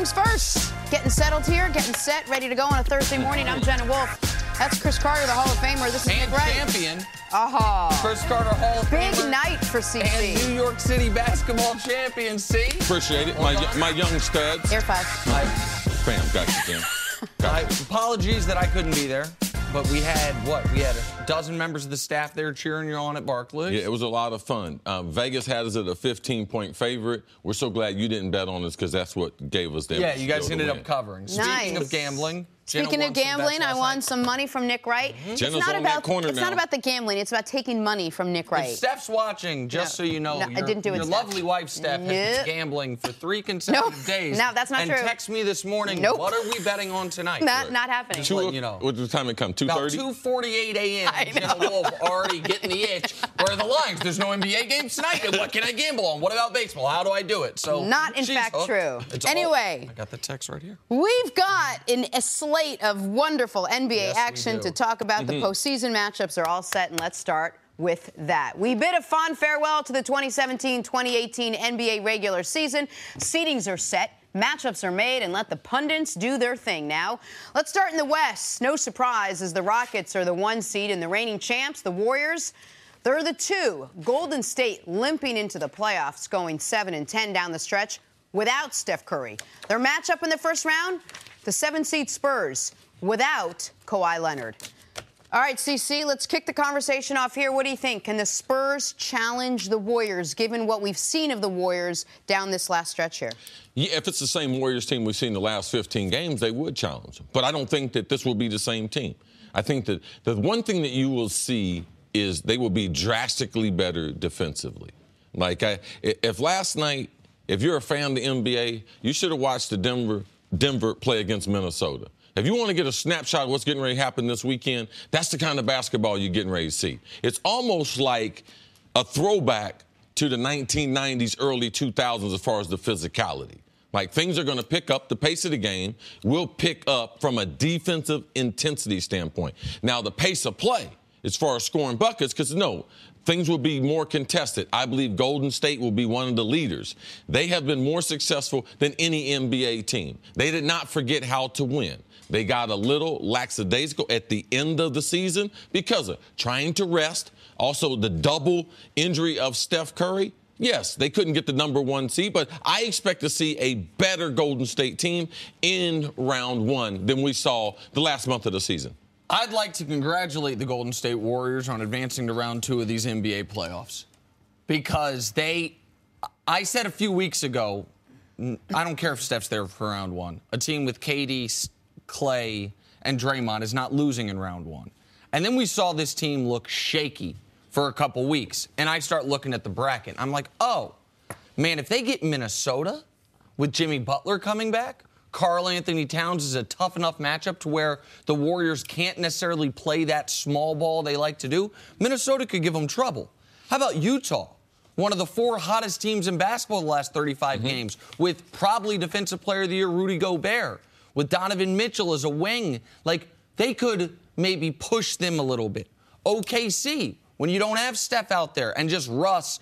things first. Getting settled here, getting set, ready to go on a Thursday morning. I'm Jenna Wolf. That's Chris Carter, the Hall of Famer. This is Nick Wright. Champion. Chris Carter, Hall of Famer. Big night for CC. And New York City basketball champion, C. Appreciate it. My young studs. Air five. Fam, got you, Jim. Apologies that I couldn't be there. But we had a dozen members of the staff there cheering you on at Barclays. Yeah, it was a lot of fun. Vegas had us at a 15-point favorite. We're so glad you didn't bet on us because that's what gave us that. Yeah, you guys ended up covering. Nice. Speaking of gambling. Speaking of gambling, I won some money from Nick Wright. It's not about the gambling. It's about taking money from Nick Wright. If Steph's watching, just so you know, I didn't do it, your Steph. lovely wife, Steph, has been gambling for 3 consecutive days. No, that's not true. And text me this morning, what are we betting on tonight? Not happening. Just let you know. What time it come, 2:30? About 2:48 a.m. Jenna Wolf already getting the itch. Where are the lines? There's no NBA games tonight. And what can I gamble on? What about baseball? How do I do it? So not in fact true. Anyway. I got the text right here. We've got a slate of wonderful NBA action to talk about. The postseason matchups are all set, and let's start with that. We bid a fond farewell to the 2017-2018 NBA regular season. Seedings are set. Matchups are made, and let the pundits do their thing now. Let's start in the West. No surprise, as the Rockets are the 1 seed and the reigning champs, the Warriors, they're the 2. Golden State limping into the playoffs, going 7-10 down the stretch without Steph Curry. Their matchup in the first round, the 7-seed Spurs, without Kawhi Leonard. All right, CC, let's kick the conversation off here. What do you think? Can the Spurs challenge the Warriors, given what we've seen of the Warriors down this last stretch here? Yeah, if it's the same Warriors team we've seen the last 15 games, they would challenge them. But I don't think that this will be the same team. I think that the one thing that you will see is they will be drastically better defensively. Like, if last night, if you're a fan of the NBA, you should have watched the Denver play against Minnesota. If you want to get a snapshot of what's getting ready to happen this weekend, that's the kind of basketball you're getting ready to see. It's almost like a throwback to the 1990s, early 2000s as far as the physicality. Like, things are going to pick up. The pace of the game will pick up from a defensive intensity standpoint. Now, the pace of play, as far as scoring buckets, because, things will be more contested. I believe Golden State will be one of the leaders. They have been more successful than any NBA team. They did not forget how to win. They got a little lackadaisical at the end of the season because of trying to rest. Also, the double injury of Steph Curry. Yes, they couldn't get the number 1 seed, but I expect to see a better Golden State team in round 1 than we saw the last month of the season. I'd like to congratulate the Golden State Warriors on advancing to round 2 of these NBA playoffs because I said a few weeks ago, I don't care if Steph's there for round 1. A team with KD, Clay, and Draymond is not losing in round 1. And then we saw this team look shaky for a couple weeks, and I start looking at the bracket. I'm like, oh, man, if they get Minnesota with Jimmy Butler coming back, Karl Anthony Towns is a tough enough matchup to where the Warriors can't necessarily play that small ball they like to do. Minnesota could give them trouble. How about Utah? One of the 4 hottest teams in basketball the last 35 games, with probably Defensive Player of the Year Rudy Gobert, with Donovan Mitchell as a wing. Like, they could maybe push them a little bit. OKC, when you don't have Steph out there and just Russ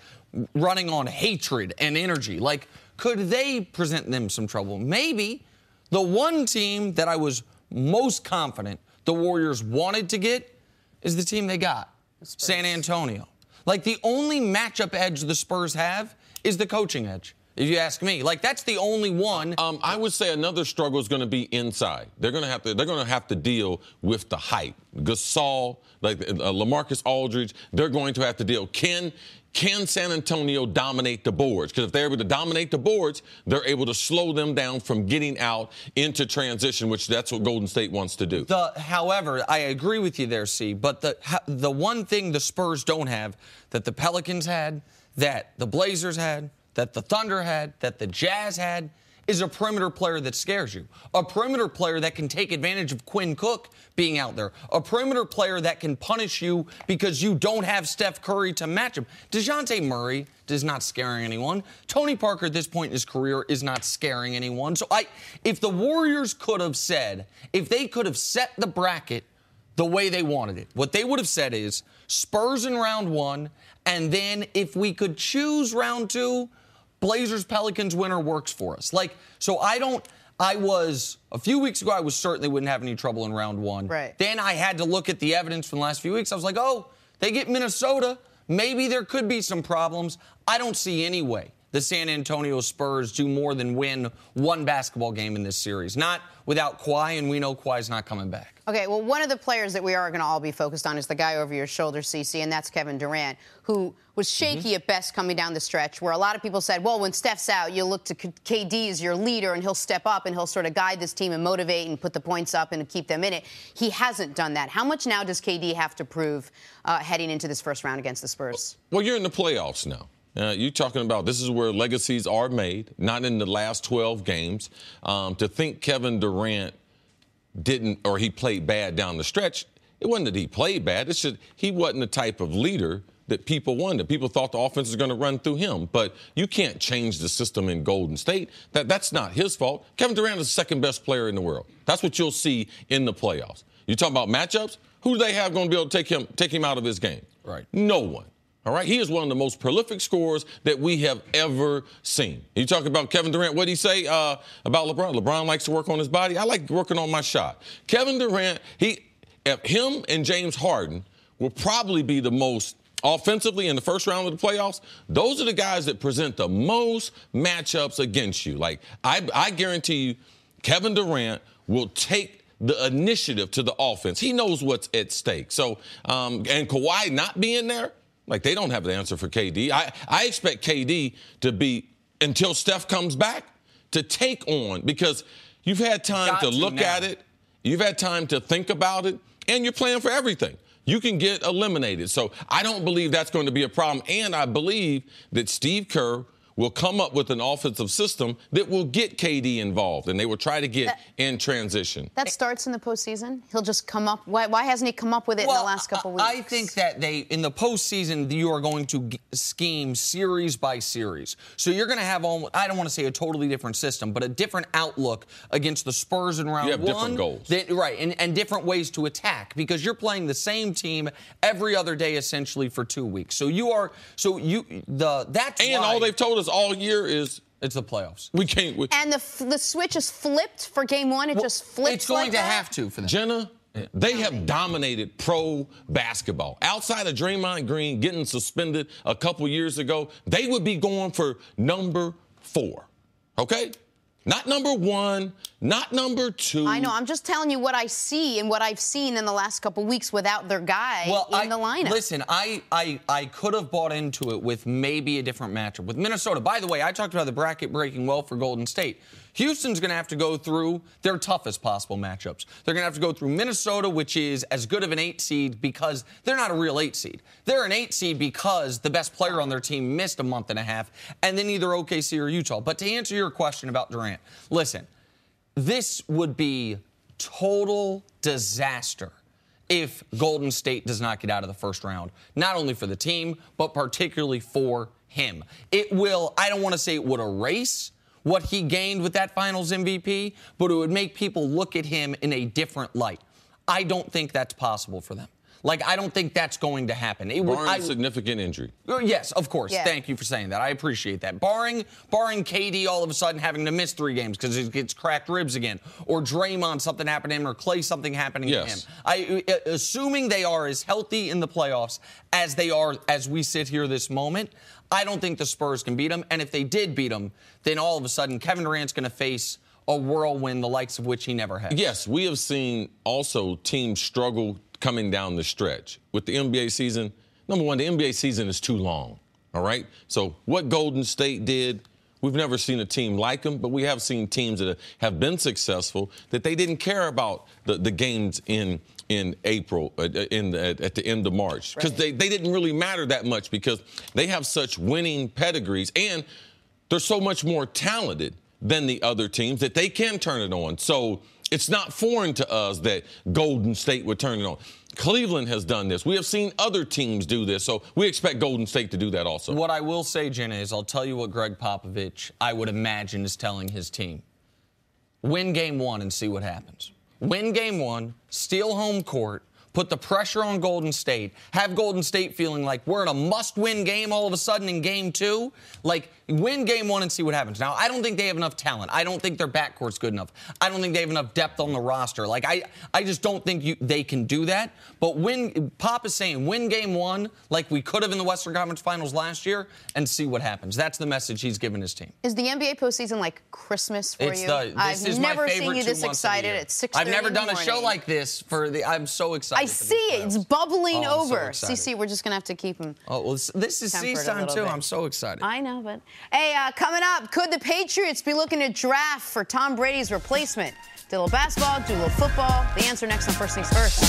running on hatred and energy, like, could they present them some trouble? Maybe. The one team that I was most confident the Warriors wanted to get is the team they got, San Antonio. Like, the only matchup edge the Spurs have is the coaching edge, if you ask me. Like, that's the only one. I would say another struggle is going to be inside. They're going to have to deal with the height. Gasol, like LaMarcus Aldridge, they're going to have to deal. Can San Antonio dominate the boards? Because if they're able to dominate the boards, they're able to slow them down from getting out into transition, which that's what Golden State wants to do. However, I agree with you there, C, but the one thing the Spurs don't have that the Pelicans had, that the Blazers had, that the Thunder had, that the Jazz had, is a perimeter player that scares you. A perimeter player that can take advantage of Quinn Cook being out there. A perimeter player that can punish you because you don't have Steph Curry to match him. DeJounte Murray is not scaring anyone. Tony Parker at this point in his career is not scaring anyone. So if the Warriors could have said, if they could have set the bracket the way they wanted it, what they would have said is Spurs in round 1, and then if we could choose round 2, Blazers-Pelicans winner works for us. Like, so I A few weeks ago, I was certain they wouldn't have any trouble in round one. Right. Then I had to look at the evidence from the last few weeks. I was like, oh, they get Minnesota. Maybe there could be some problems. I don't see any way the San Antonio Spurs do more than win one basketball game in this series. Not without Kawhi, and we know Kawhi's not coming back. Okay, well, one of the players that we are going to all be focused on is the guy over your shoulder, CC, and that's Kevin Durant, who was shaky at best coming down the stretch, where a lot of people said, well, when Steph's out, you look to KD as your leader, and he'll step up, and he'll sort of guide this team and motivate and put the points up and keep them in it. He hasn't done that. How much now does KD have to prove heading into this first round against the Spurs? Well, you're in the playoffs now. You're talking about this is where legacies are made, not in the last 12 games. To think Kevin Durant didn't, or he played bad down the stretch, it wasn't that he played bad. It's just he wasn't the type of leader that people wanted. People thought the offense was going to run through him. But you can't change the system in Golden State. That's not his fault. Kevin Durant is the second best player in the world. That's what you'll see in the playoffs. You talking about matchups? Who do they have going to be able to take him out of his game? Right. No one. All right, he is one of the most prolific scorers that we have ever seen. You talk about Kevin Durant, what did he say about LeBron? LeBron likes to work on his body. I like working on my shot. Kevin Durant, him and James Harden will probably be the most offensively in the first round of the playoffs. Those are the guys that present the most matchups against you. Like, I guarantee you, Kevin Durant will take the initiative to the offense. He knows what's at stake. So, and Kawhi not being there, like, they don't have the answer for KD. I expect KD to be, until Steph comes back, to take on, because you've had time to look at it, you've had time to think about it, and you're playing for everything. You can get eliminated. So I don't believe that's going to be a problem. And I believe that Steve Kerr will come up with an offensive system that will get KD involved, and they will try to get in transition. That starts in the postseason? He'll just come up? Why hasn't he come up with it in the last couple weeks? I think that in the postseason, you are going to scheme series by series. So you're going to have, I don't want to say a totally different system, but a different outlook against the Spurs in round one. You have different goals. Right, and different ways to attack, because you're playing the same team every other day, essentially, for 2 weeks. So that's and why, all they've told us all year is it's the playoffs. We can't. And the switch is flipped for game one. It just flips. It's going like to that? have to for them. Jenna, they have dominated pro basketball. Outside of Draymond Green getting suspended a couple years ago, they would be going for number 4. Okay? Not number 1, not number 2. I know. I'm just telling you what I see and what I've seen in the last couple weeks without their guy in the lineup. Listen, I could have bought into it with maybe a different matchup. With Minnesota, by the way, I talked about the bracket breaking well for Golden State. Houston's going to have to go through their toughest possible matchups. They're going to have to go through Minnesota, which is as good of an 8 seed because they're not a real 8 seed. They're an 8 seed because the best player on their team missed a month and a half, and then either OKC or Utah. But to answer your question about Durant, listen, this would be total disaster if Golden State does not get out of the first round, not only for the team, but particularly for him. It will, I don't want to say it would erase what he gained with that Finals MVP, but it would make people look at him in a different light. I don't think that's possible for them. Like, I don't think that's going to happen. Barring significant injury. Yes, of course. Yeah. Thank you for saying that. I appreciate that. Barring KD all of a sudden having to miss 3 games because he gets cracked ribs again, or Draymond something happened to him, or Clay something happening to him. Assuming they are as healthy in the playoffs as they are as we sit here this moment, I don't think the Spurs can beat them. And if they did beat them, then all of a sudden Kevin Durant's going to face a whirlwind, the likes of which he never has. Yes, we have seen also teams struggle coming down the stretch. With the NBA season, number one, the NBA season is too long, all right? So what Golden State did, we've never seen a team like them, but we have seen teams that have been successful that they didn't care about the games in April, at the end of March, because they didn't really matter that much because they have such winning pedigrees and they're so much more talented than the other teams that they can turn it on. So it's not foreign to us that Golden State would turn it on. Cleveland has done this. We have seen other teams do this, so we expect Golden State to do that also. What I will say, Jenna, is I'll tell you what Greg Popovich, I would imagine, is telling his team. Win game 1 and see what happens. Win game 1, steal home court, put the pressure on Golden State, have Golden State feeling like we're in a must-win game all of a sudden in game 2. Like, win game 1 and see what happens. Now, I don't think they have enough talent. I don't think their backcourt's good enough. I don't think they have enough depth on the roster. Like, I just don't think they can do that. But Pop is saying win game 1 like we could have in the Western Conference Finals last year and see what happens. That's the message he's given his team. Is the NBA postseason like Christmas for you? I've never seen you this excited at 6:30 I've never done a show like this I'm so excited. I see it. It's bubbling over. So CC, we're just going to have to keep him. Oh, well, this is C's time, too. I'm so excited. I know, but... Hey, coming up, could the Patriots be looking to draft for Tom Brady's replacement? Do a little basketball, do a little football. The answer next on First Things First.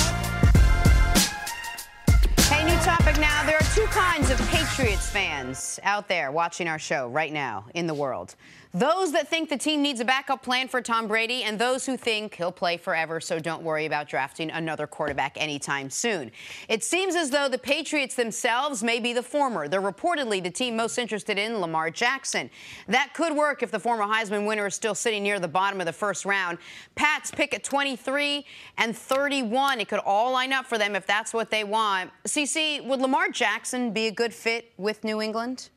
Hey, new topic now. There are 2 kinds of Patriots fans out there watching our show right now in the world. Those that think the team needs a backup plan for Tom Brady and those who think he'll play forever, so don't worry about drafting another quarterback anytime soon. It seems as though the Patriots themselves may be the former. They're reportedly the team most interested in Lamar Jackson. That could work if the former Heisman winner is still sitting near the bottom of the first round. Pats pick at 23 and 31. It could all line up for them if that's what they want. CC, would Lamar Jackson be a good fit with New England?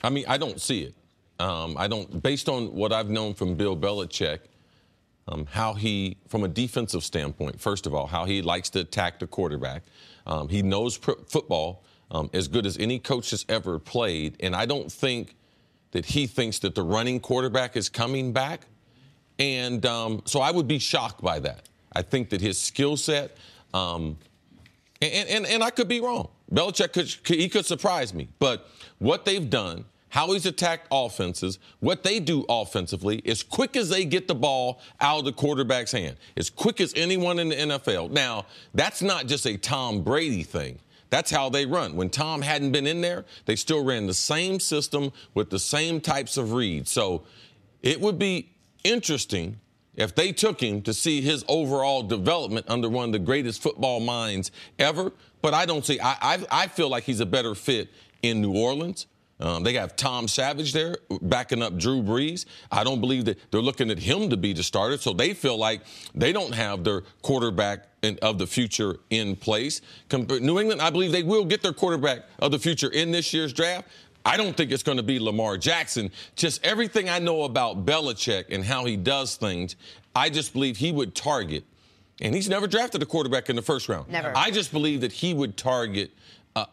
I mean, I don't see it. Based on what I've known from Bill Belichick, how he, from a defensive standpoint, first of all, how he likes to attack the quarterback. He knows football as good as any coach has ever played. And I don't think that he thinks that the running quarterback is coming back. And so I would be shocked by that. I think that his skill set, and I could be wrong. Belichick could surprise me. But what they've done, how he's attacked offenses, what they do offensively, as quick as they get the ball out of the quarterback's hand, as quick as anyone in the NFL. Now, that's not just a Tom Brady thing. That's how they run. When Tom hadn't been in there, they still ran the same system with the same types of reads. So it would be interesting if they took him to see his overall development under one of the greatest football minds ever. But I don't see. I feel like he's a better fit in New Orleans. They have Tom Savage there backing up Drew Brees. I don't believe that they're looking at him to be the starter, so they feel like they don't have their quarterback of the future in place. New England, I believe they will get their quarterback of the future in this year's draft. I don't think it's going to be Lamar Jackson. Just everything I know about Belichick and how he does things, I just believe he would target, and he's never drafted a quarterback in the first round. Never. I just believe that he would target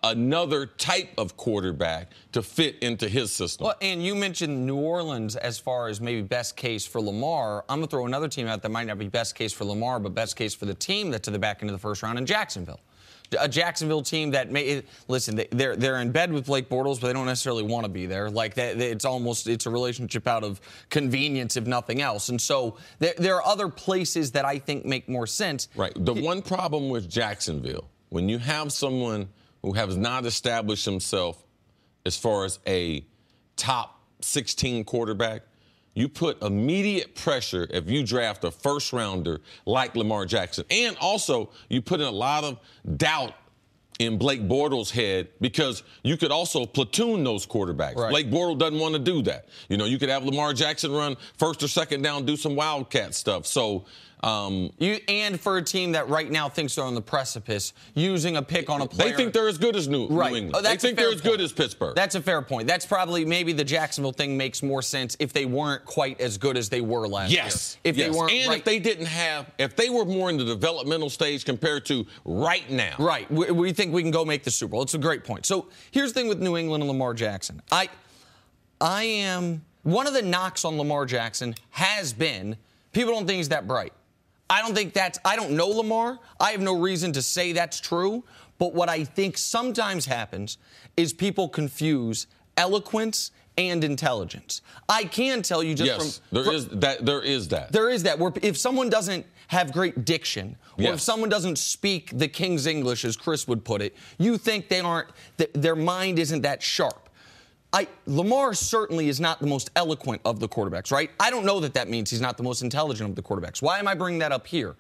another type of quarterback to fit into his system. Well, and you mentioned New Orleans as far as maybe best case for Lamar. I'm going to throw another team out that might not be best case for Lamar, but best case for the team that's to the back end of the first round in Jacksonville. A Jacksonville team that they're in bed with Blake Bortles, but they don't necessarily want to be there. Like it's a relationship out of convenience, if nothing else. And so there are other places that I think make more sense. Right. The one problem with Jacksonville, when you have someone who has not established himself as far as a top 16 quarterback, you put immediate pressure if you draft a first-rounder like Lamar Jackson. And also, you put in a lot of doubt in Blake Bortles' head because you could also platoon those quarterbacks. Right. Blake Bortles doesn't want to do that. You know, you could have Lamar Jackson run first or second down, do some wildcat stuff. So, and for a team that right now thinks they're on the precipice, using a pick on a player. They think they're as good as New England. Oh, they think they're as good as Pittsburgh. That's a fair point. That's probably maybe the Jacksonville thing makes more sense if they weren't quite as good as they were last year. If they weren't, and if they didn't if they were more in the developmental stage compared to right now. Right. We think we can go make the Super Bowl. It's a great point. So here's the thing with New England and Lamar Jackson. I am one of the knocks on Lamar Jackson has been people don't think he's that bright. I don't know Lamar. I have no reason to say that's true. But what I think sometimes happens is people confuse eloquence and intelligence. I can tell you there is that. There is that where if someone doesn't have great diction, or if someone doesn't speak the King's English, as Chris would put it, you think their mind isn't that sharp. Lamar certainly is not the most eloquent of the quarterbacks, right? I don't know that means he's not the most intelligent of the quarterbacks. Why am I bringing that up here?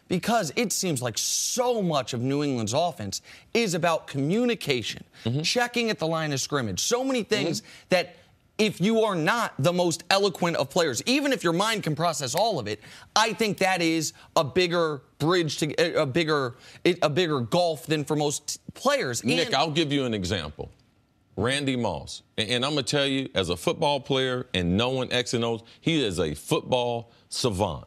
Because it seems like so much of New England's offense is about communication, checking at the line of scrimmage, so many things that if you are not the most eloquent of players, even if your mind can process all of it, I think that is a bigger bridge to a bigger gulf than for most players. Nick, I'll give you an example. Randy Moss. And I'm going to tell you, as a football player and knowing X and O's, he is a football savant.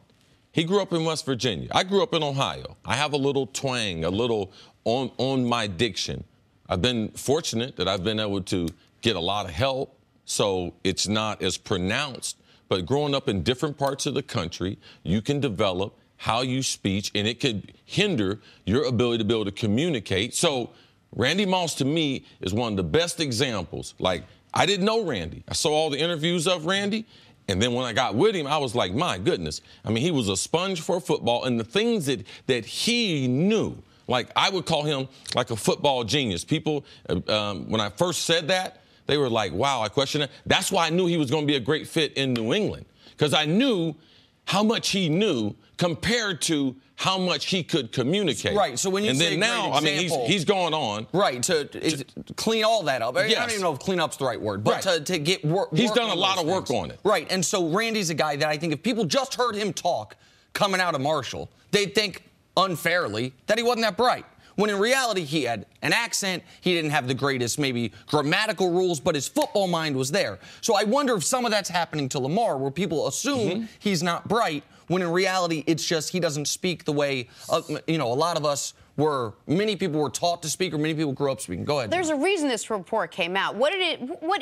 He grew up in West Virginia. I grew up in Ohio. I have a little twang, a little on my diction. I've been fortunate that I've been able to get a lot of help, so it's not as pronounced. But growing up in different parts of the country, you can develop how you speak, and it could hinder your ability to be able to communicate. So Randy Moss, to me, is one of the best examples. Like, I didn't know Randy. I saw all the interviews of Randy, and then when I got with him, I was like, my goodness. I mean, he was a sponge for football, and the things that he knew, like, I would call him like a football genius. People, when I first said that, they were like, wow, I questioned it. That's why I knew he was going to be a great fit in New England, because I knew how much he knew compared to how much he could communicate. Right. So when you say then now, I mean, he's gone on. Right. To clean all that up. Yes. I don't even know if clean up's the right word, but right. to get work. He's done a lot of work on it. Right. And so Randy's a guy that I think if people just heard him talk coming out of Marshall, they'd think unfairly that he wasn't that bright. When in reality, he had an accent, he didn't have the greatest maybe grammatical rules, but his football mind was there. So I wonder if some of that's happening to Lamar, where people assume he's not bright, when in reality, it's just he doesn't speak the way, a lot of us many people were taught to speak, or many people grew up speaking. Go ahead. There's a reason this report came out. What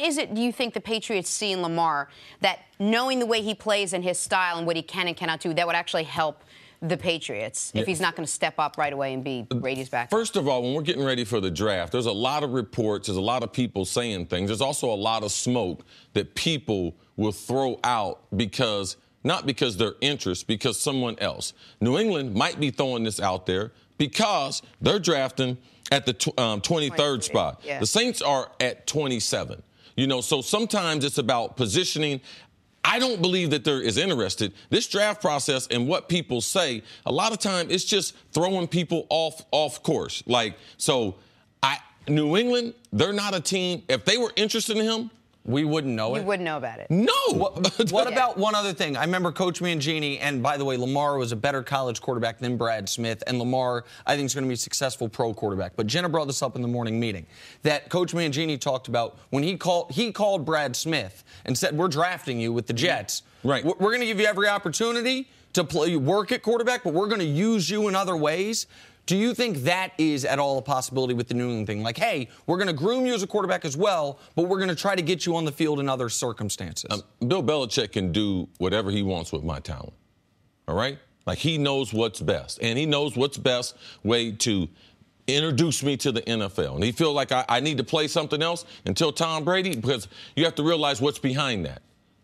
is it do you think the Patriots see in Lamar that, knowing the way he plays and his style and what he can and cannot do, that would actually help the Patriots if he's not going to step up right away and be Brady's back? First of all, when we're getting ready for the draft, there's a lot of reports, there's a lot of people saying things. There's also a lot of smoke that people will throw out not because their interest, because someone else. New England might be throwing this out there because they're drafting at the 23rd spot. Yeah. The Saints are at 27. So sometimes it's about positioning. I don't believe that they're as interested. This draft process and what people say, a lot of time it's just throwing people off course. New England, they're not a team. If they were interested in him, we wouldn't know it. You wouldn't know about it. No. What about one other thing? I remember Coach Mangini, and by the way, Lamar was a better college quarterback than Brad Smith, and Lamar, I think, is going to be a successful pro quarterback. But Jenna brought this up in the morning meeting, that Coach Mangini talked about when he called Brad Smith and said, we're drafting you with the Jets. Right. We're going to give you every opportunity to work at quarterback, but we're going to use you in other ways. Do you think that is at all a possibility with the New England thing? Like, hey, we're going to groom you as a quarterback as well, but we're going to try to get you on the field in other circumstances. Bill Belichick can do whatever he wants with my talent, all right? Like, he knows what's best, and he knows what's best way to introduce me to the NFL. And he feels like I need to play something else until Tom Brady, because you have to realize what's behind that.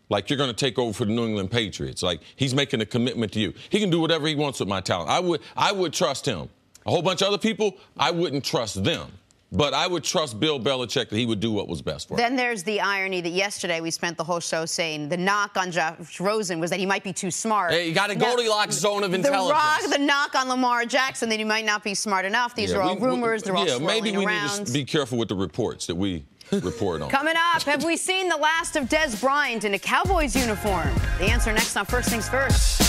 Like, you're going to take over for the New England Patriots. Like, he's making a commitment to you. He can do whatever he wants with my talent. I would trust him. A whole bunch of other people, I wouldn't trust them. But I would trust Bill Belichick that he would do what was best for him. Then there's the irony that yesterday we spent the whole show saying the knock on Josh Rosen was that he might be too smart. Hey, you got a Goldilocks zone of intelligence. The knock on Lamar Jackson that he might not be smart enough. These are all rumors. They're all swirling around. Maybe we need to be careful with the reports that we report on. Coming up, have we seen the last of Dez Bryant in a Cowboys uniform? The answer next on First Things First.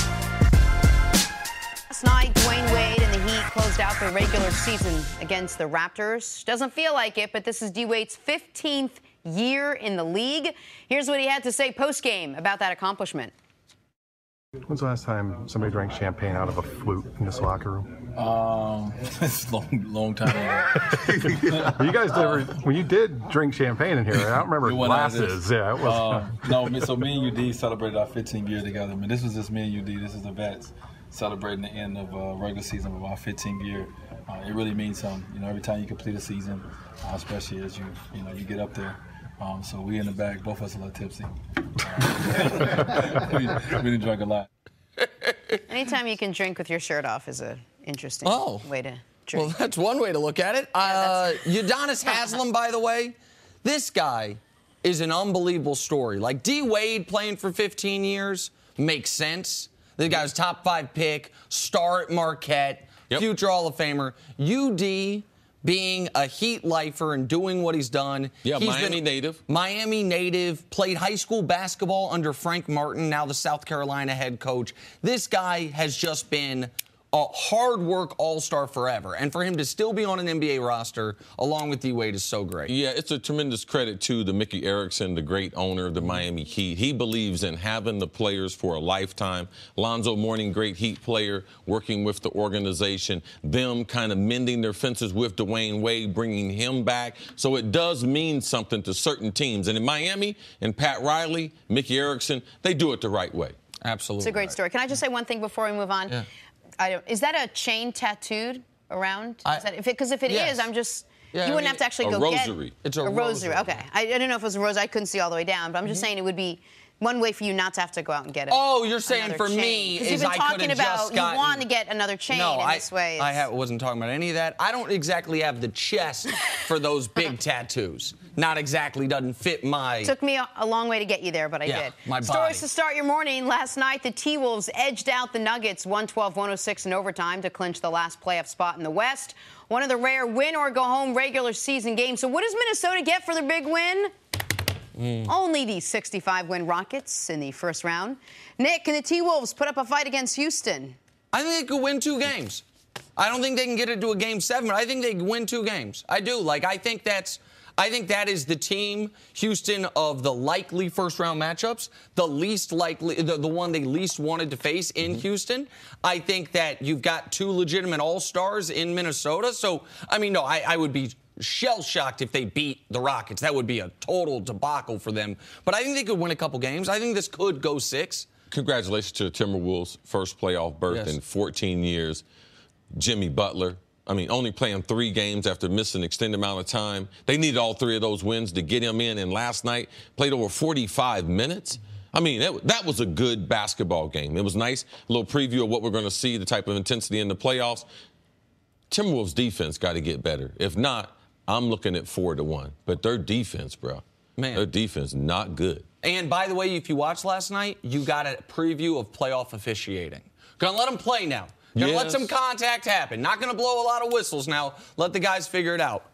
Last night, Dwayne Wade and the Heat closed out their regular season against the Raptors. Doesn't feel like it, but this is D-Wade's 15th year in the league. Here's what he had to say post-game about that accomplishment. When's the last time somebody drank champagne out of a flute in this locker room? It's a long time ago. You guys never, when you did drink champagne in here, I don't remember glasses. Yeah, it was. No, so me and UD celebrated our 15th year together. I mean, this was just me and UD. This is the vets celebrating the end of regular season of our 15th year. It really means something. Every time you complete a season, especially as you get up there. So we in the back, both of us a little tipsy. We didn't drink a lot. Anytime you can drink with your shirt off is an interesting way to drink. Well, that's one way to look at it. Udonis Haslem, by the way, this guy is an unbelievable story. Like, D. Wade playing for 15 years makes sense. The guy's top 5 pick, star at Marquette, future Hall of Famer. UD being a Heat lifer and doing what he's done. Yeah, He's Miami native. Miami native, played high school basketball under Frank Martin, now the South Carolina head coach. This guy has just been a hard work all-star forever. And for him to still be on an NBA roster along with D-Wade is so great. Yeah, it's a tremendous credit to Mickey Erickson, the great owner of the Miami Heat. He believes in having the players for a lifetime. Lonzo Mourning, great Heat player, working with the organization. Them kind of mending their fences with Dwayne Wade, bringing him back. So it does mean something to certain teams. And in Miami, and Pat Riley, Mickey Erickson, they do it the right way. Absolutely. It's a great story. Can I just say one thing before we move on? Yeah. Is that a chain tattooed around? Because if it yes. is, I'm just... Yeah, you wouldn't have to actually go rosary. get... It's a rosary. Okay. I didn't know if it was a rosary. I couldn't see all the way down, but I'm just saying it would be one way for you not to have to go out and get it. Oh, you're saying for me is I could have just gotten... you want to get another chain in this way. I wasn't talking about any of that. I don't exactly have the chest for those big tattoos. Not exactly doesn't fit my... Took me a long way to get you there, but I did. My body. Stories to start your morning. Last night, the T-Wolves edged out the Nuggets 112-106 in overtime to clinch the last playoff spot in the West. One of the rare win-or-go-home regular season games. So what does Minnesota get for their big win? Only the 65-win Rockets in the first round. Nick, can the T-Wolves put up a fight against Houston? I think they could win 2 games. I don't think they can get it to a game 7, but I think they can win 2 games. I do. I think that is the team, Houston, of the likely first-round matchups, the least likely, the one they least wanted to face in Houston. I think that you've got 2 legitimate all-stars in Minnesota. So, I mean, no, I would be shell-shocked if they beat the Rockets. That would be a total debacle for them. But I think they could win a couple games. I think this could go 6. Congratulations to the Timberwolves' first playoff berth in 14 years. Jimmy Butler. I mean, only playing 3 games after missing an extended amount of time. They needed all 3 of those wins to get him in. And last night, played over 45 minutes. I mean, that was a good basketball game. It was nice. A little preview of what we're going to see, the type of intensity in the playoffs. Timberwolves' defense got to get better. If not, I'm looking at 4-1. But their defense, bro. Man. Their defense, not good. And, by the way, if you watched last night, you got a preview of playoff officiating. Gonna let them play now. Gonna let some contact happen. Not gonna blow a lot of whistles now. Let the guys figure it out.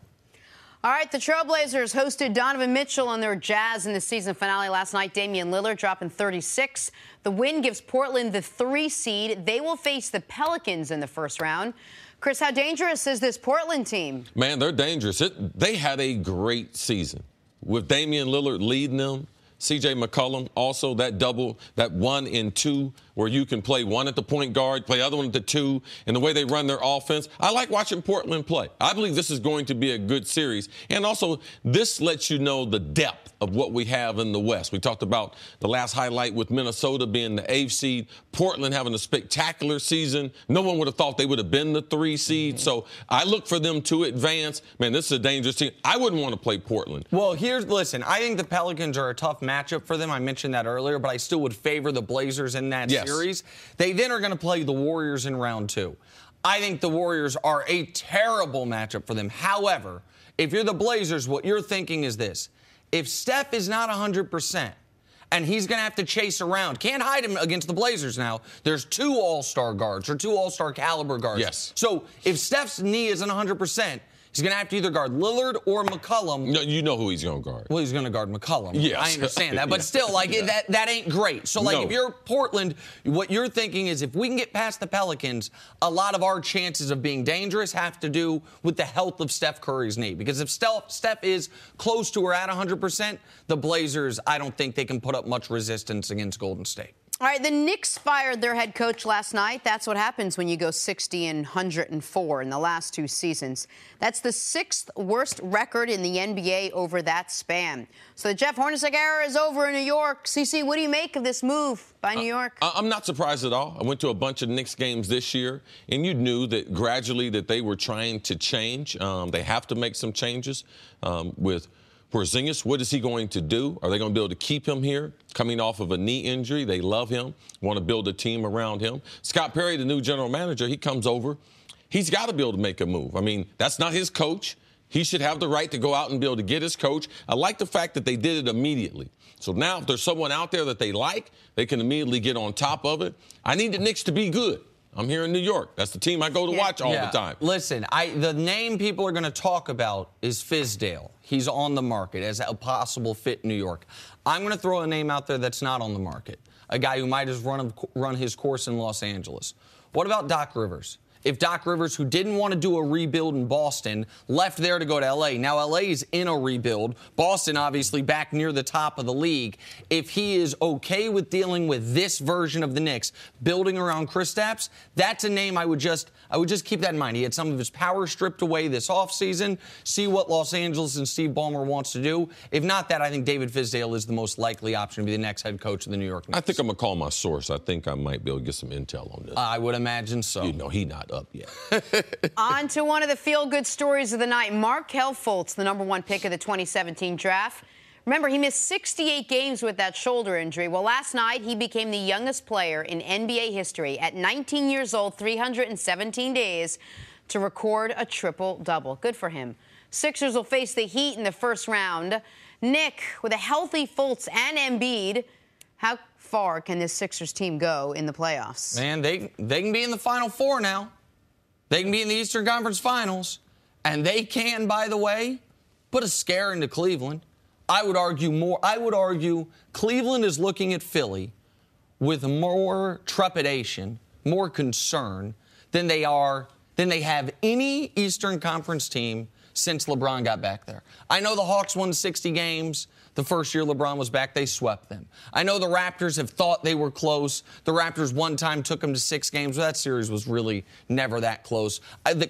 All right, the Trailblazers hosted Donovan Mitchell on their Jazz in the season finale last night. Damian Lillard dropping 36. The win gives Portland the 3 seed. They will face the Pelicans in the first round. Chris, how dangerous is this Portland team? Man, they're dangerous. They had a great season. With Damian Lillard leading them, C.J. McCollum also, that double, that 1 and 2, where you can play one at the point guard, play the other one at the 2, and the way they run their offense. I like watching Portland play. I believe this is going to be a good series. And also, this lets you know the depth of what we have in the West. We talked about the last highlight with Minnesota being the 8th seed, Portland having a spectacular season. No one would have thought they would have been the 3 seed. So I look for them to advance. Man, this is a dangerous team. I wouldn't want to play Portland. Well, listen, I think the Pelicans are a tough matchup for them. I mentioned that earlier, but I still would favor the Blazers in that series. They then are going to play the Warriors in round 2. I think the Warriors are a terrible matchup for them. However, if you're the Blazers, what you're thinking is this. If Steph is not 100%, and he's going to have to chase around, can't hide him against the Blazers now. There's 2 all-star guards or 2 all-star caliber guards. Yes. So if Steph's knee isn't 100%, he's going to have to either guard Lillard or McCollum. No, you know who he's going to guard. Well, he's going to guard McCollum. Yes. I understand that. But still, that ain't great. So, if you're Portland, what you're thinking is if we can get past the Pelicans, a lot of our chances of being dangerous have to do with the health of Steph Curry's knee. Because if Steph is close to or at 100%, the Blazers, I don't think they can put up much resistance against Golden State. All right, the Knicks fired their head coach last night. That's what happens when you go 60-104 in the last 2 seasons. That's the 6th worst record in the NBA over that span. So the Jeff Hornacek era is over in New York. CC, what do you make of this move by New York? I'm not surprised at all. I went to a bunch of Knicks games this year, and you knew that gradually that they were trying to change. They have to make some changes with Porzingis. What is he going to do? Are they going to be able to keep him here? Coming off of a knee injury, they love him, want to build a team around him. Scott Perry, the new general manager, he comes over. He's got to be able to make a move. I mean, that's not his coach. He should have the right to go out and be able to get his coach. I like the fact that they did it immediately. So now if there's someone out there that they like, they can immediately get on top of it. I need the Knicks to be good. I'm here in New York. That's the team I go to watch all the time. Listen, the name people are going to talk about is Fizdale. He's on the market as a possible fit in New York. I'm going to throw a name out there that's not on the market, a guy who might have run his course in Los Angeles. What about Doc Rivers? If Doc Rivers, who didn't want to do a rebuild in Boston, left there to go to L.A., now L.A. is in a rebuild. Boston, obviously, back near the top of the league. If he is okay with dealing with this version of the Knicks, building around Kristaps, that's a name I would just keep that in mind. He had some of his power stripped away this offseason. See what Los Angeles and Steve Ballmer wants to do. If not that, I think David Fizdale is the most likely option to be the next head coach of the New York Knicks. I think I'm going to call my source. I think I might be able to get some intel on this. I would imagine so. You know, he not up yet. On to one of the feel-good stories of the night. Markelle Fultz, the #1 pick of the 2017 draft. Remember, he missed 68 games with that shoulder injury. Well, last night, he became the youngest player in NBA history at 19 years old, 317 days, to record a triple-double. Good for him. Sixers will face the Heat in the first round. Nick, with a healthy Fultz and Embiid, how far can this Sixers team go in the playoffs? Man, they can be in the Final Four now. They can be in the Eastern Conference Finals. And they can, by the way, put a scare into Cleveland. I would argue Cleveland is looking at Philly with more trepidation, more concern than they have any Eastern Conference team since LeBron got back there. I know the Hawks won 60 games. The first year LeBron was back, they swept them. I know the Raptors have thought they were close. The Raptors one time took them to 6 games. But that series was really never that close.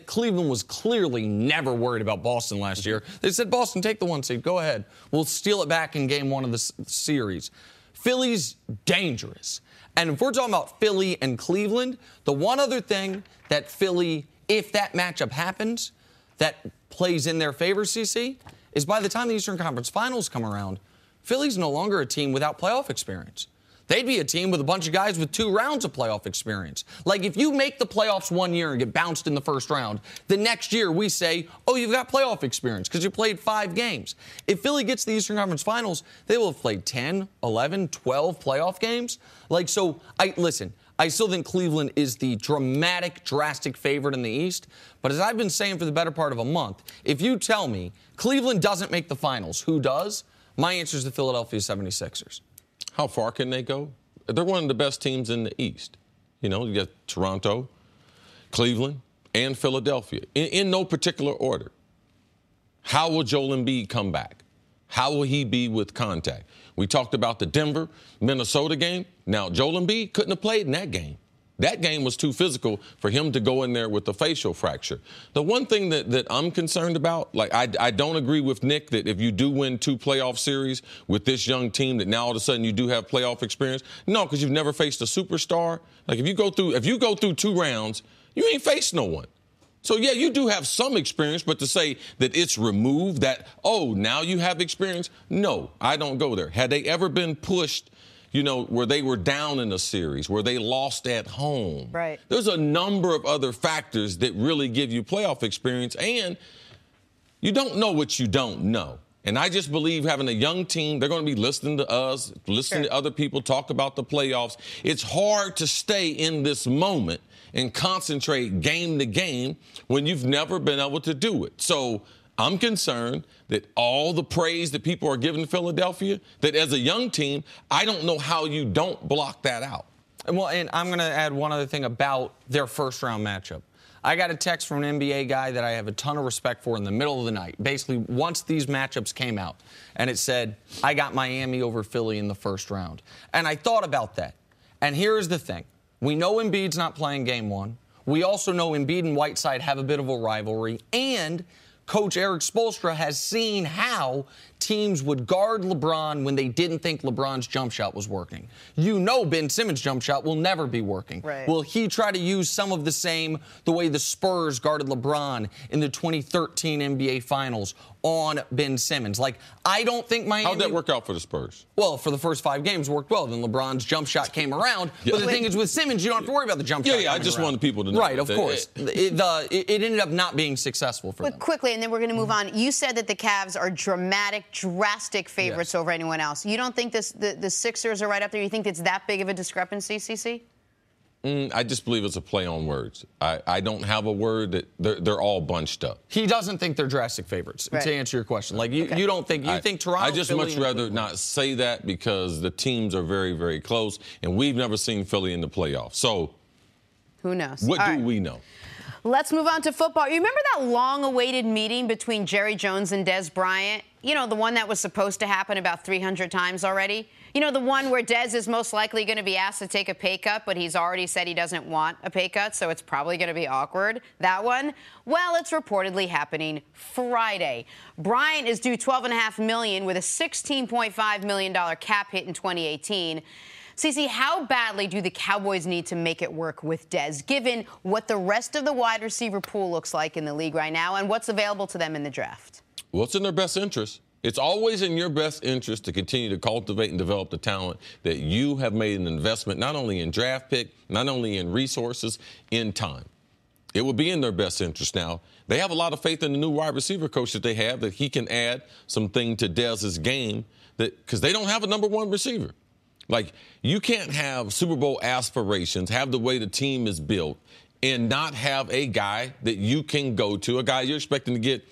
Cleveland was clearly never worried about Boston last year. They said, Boston, take the 1 seed. Go ahead. We'll steal it back in game 1 of the series. Philly's dangerous. And if we're talking about Philly and Cleveland, the one other thing that Philly, if that matchup happens, that plays in their favor, CC, is by the time the Eastern Conference Finals come around, Philly's no longer a team without playoff experience. They'd be a team with a bunch of guys with 2 rounds of playoff experience. Like, if you make the playoffs one year and get bounced in the first round, the next year we say, oh, you've got playoff experience because you played 5 games. If Philly gets to the Eastern Conference Finals, they will have played 10, 11, 12 playoff games. I still think Cleveland is the drastic favorite in the East. But as I've been saying for the better part of a month, if you tell me Cleveland doesn't make the finals, who does? My answer is the Philadelphia 76ers. How far can they go? They're one of the best teams in the East. You got Toronto, Cleveland, and Philadelphia, in no particular order. How will Joel Embiid come back? How will he be with contact? We talked about the Denver-Minnesota game. Now, Joel Embiid couldn't have played in that game. That game was too physical for him to go in there with a facial fracture. The one thing that I'm concerned about, I don't agree with Nick that if you do win 2 playoff series with this young team, that now all of a sudden you do have playoff experience. No, because you've never faced a superstar. If you go through 2 rounds, you ain't faced no one. So, yeah, you do have some experience, but to say that it's removed, that, oh, now you have experience, no, I don't go there. Had they ever been pushed, where they were down in a series, where they lost at home. Right. There's a number of other factors that really give you playoff experience, and you don't know what you don't know. And I just believe having a young team, they're going to be listening to us, listening to other people talk about the playoffs. It's hard to stay in this moment and concentrate game to game when you've never been able to do it. So I'm concerned that all the praise that people are giving Philadelphia, that as a young team, I don't know how you don't block that out. Well, and I'm going to add one other thing about their first-round matchup. I got a text from an NBA guy that I have a ton of respect for in the middle of the night, basically once these matchups came out, and it said, I got Miami over Philly in the first round. And I thought about that. And here's the thing. We know Embiid's not playing game 1. We also know Embiid and Whiteside have a bit of a rivalry, and Coach Eric Spoelstra has seen how teams would guard LeBron when they didn't think LeBron's jump shot was working. Ben Simmons' jump shot will never be working. Right. Will he try to use some of the way the Spurs guarded LeBron in the 2013 NBA Finals on Ben Simmons? I don't think Miami... How'd that work out for the Spurs? Well, for the first 5 games, it worked well. Then LeBron's jump shot came around. Yeah. But the thing is, with Simmons, you don't have to worry about the jump shot. Yeah, I just wanted people to know. Right, of course. It ended up not being successful for them. But quickly, and then we're going to move on. You said that the Cavs are drastic favorites over anyone else. You don't think the Sixers are right up there? You think it's that big of a discrepancy, CC? I just believe it's a play on words. I don't have a word that they're all bunched up. He doesn't think they're drastic favorites, to answer your question. Like, you don't think, you think Toronto, I just much rather not say that because the teams are very, very close, and we've never seen Philly in the playoffs. So who knows? What do we know? Let's move on to football. You remember that long-awaited meeting between Jerry Jones and Dez Bryant? You know, the one that was supposed to happen about 300 times already? You know, the one where Dez is most likely going to be asked to take a pay cut, but he's already said he doesn't want a pay cut, so it's probably going to be awkward. That one? Well, it's reportedly happening Friday. Bryant is due $12.5 million with a $16.5 million cap hit in 2018. Cece, how badly do the Cowboys need to make it work with Dez, given what the rest of the wide receiver pool looks like in the league right now and what's available to them in the draft? Well, it's in their best interest. It's always in your best interest to continue to cultivate and develop the talent that you have made an investment, not only in draft pick, not only in resources, in time. It would be in their best interest now. They have a lot of faith in the new wide receiver coach that they have, that he can add something to Dez's game, because they don't have a number one receiver. Like, you can't have Super Bowl aspirations, have the way the team is built, and not have a guy that you can go to, a guy you're expecting to get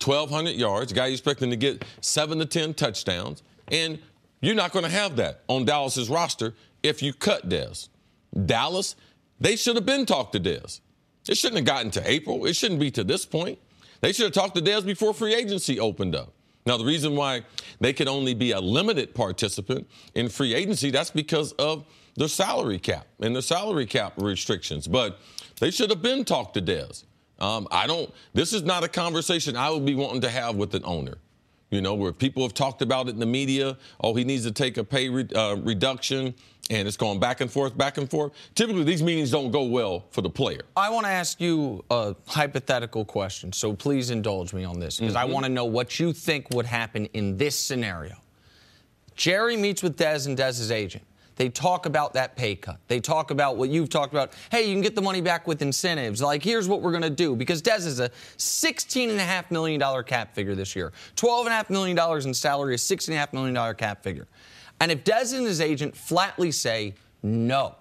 1,200 yards, a guy you're expecting to get 7 to 10 touchdowns, and you're not going to have that on Dallas's roster if you cut Dez. Dallas, they should have been talked to Dez. It shouldn't have gotten to April. It shouldn't be to this point. They should have talked to Dez before free agency opened up. Now, the reason why they could only be a limited participant in free agency, that's because of their salary cap and their salary cap restrictions. But they should have been talked to Dez. This is not a conversation I would be wanting to have with an owner. You know, where people have talked about it in the media, oh, he needs to take a pay reduction, and it's going back and forth, back and forth. Typically, these meetings don't go well for the player. I want to ask you a hypothetical question, so please indulge me on this, because I want to know what you think would happen in this scenario. Jerry meets with Dez and Dez's agent. They talk about that pay cut. They talk about what you've talked about. Hey, you can get the money back with incentives. Like, here's what we're going to do. Because Dez is a $16.5 million cap figure this year. $12.5 million in salary, a $16.5 million cap figure. And if Dez and his agent flatly say, no,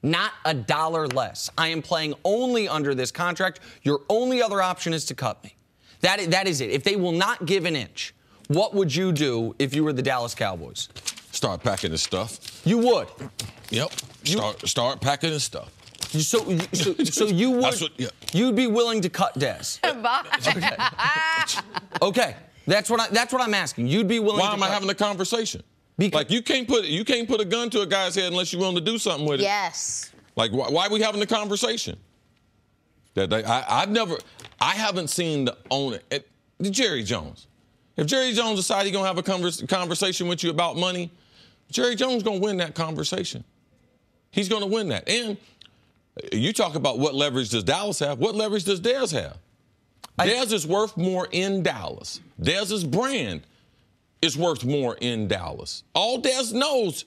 not a dollar less, I am playing only under this contract, your only other option is to cut me. That is it. If they will not give an inch, what would you do if you were the Dallas Cowboys? Start packing his stuff. You would? Yep. Start packing his stuff. So you would? You'd be willing to cut Dez? Okay. That's what I'm asking. You'd be willing. Why am I having a conversation? Like, you can't put a gun to a guy's head unless you're willing to do something with it. Yes. Like, why are we having the conversation? I haven't seen the owner, Jerry Jones. If Jerry Jones decides he's going to have a conversation with you about money, Jerry Jones is going to win that conversation. He's going to win that. And you talk about what leverage does Dallas have. What leverage does Dez have? Dez is worth more in Dallas. Dez's brand is worth more in Dallas. All Dez knows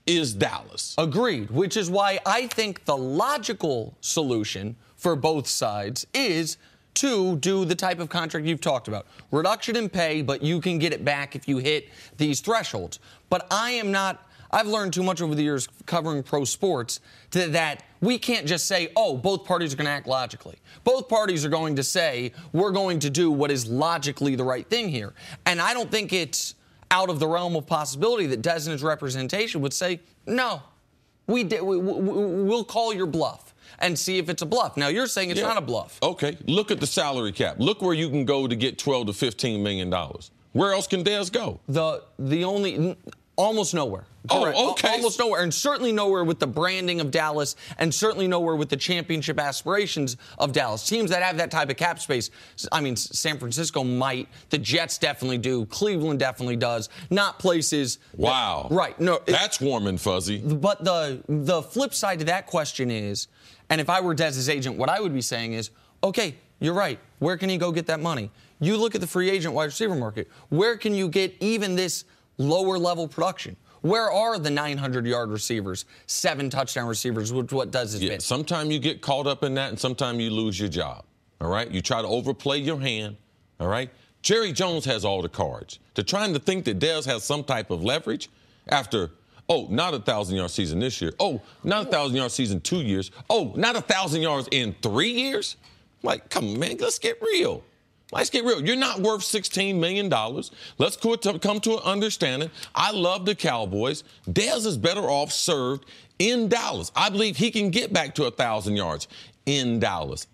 is Dallas. Agreed, which is why I think the logical solution for both sides is to do the type of contract you've talked about. Reduction in pay, but you can get it back if you hit these thresholds. But I've learned too much over the years covering pro sports that we can't just say, oh, both parties are going to act logically. Both parties are going to say, we're going to do what is logically the right thing here. And I don't think it's out of the realm of possibility that Dez and his representation would say, no, we'll call your bluff and see if it's a bluff. Now, you're saying it's not a bluff. Okay, look at the salary cap. Look where you can go to get $12 to $15 million. Where else can Dez go? Almost nowhere. Correct. Oh, okay. Almost nowhere, and certainly nowhere with the branding of Dallas, and certainly nowhere with the championship aspirations of Dallas. Teams that have that type of cap space, I mean, San Francisco might. The Jets definitely do. Cleveland definitely does. Not places. Wow. Right. No. That's warm and fuzzy. But the flip side to that question is, and if I were Dez's agent, what I would be saying is, okay, you're right. Where can he go get that money? You look at the free agent wide receiver market. Where can you get even this lower level production? Where are the 900-yard receivers, 7 touchdown receivers, which what does is been? Sometimes you get caught up in that, and sometimes you lose your job, all right? You try to overplay your hand, all right? Jerry Jones has all the cards. To trying to think that Dez has some type of leverage after Oh, not a 1,000-yard season this year. Oh, not a 1,000-yard season 2 years. Oh, not 1,000 yards in 3 years? Like, come on, man, let's get real. Let's get real. You're not worth $16 million. Let's come to an understanding. I love the Cowboys. Dez is better off served in Dallas. I believe he can get back to 1,000 yards in Dallas.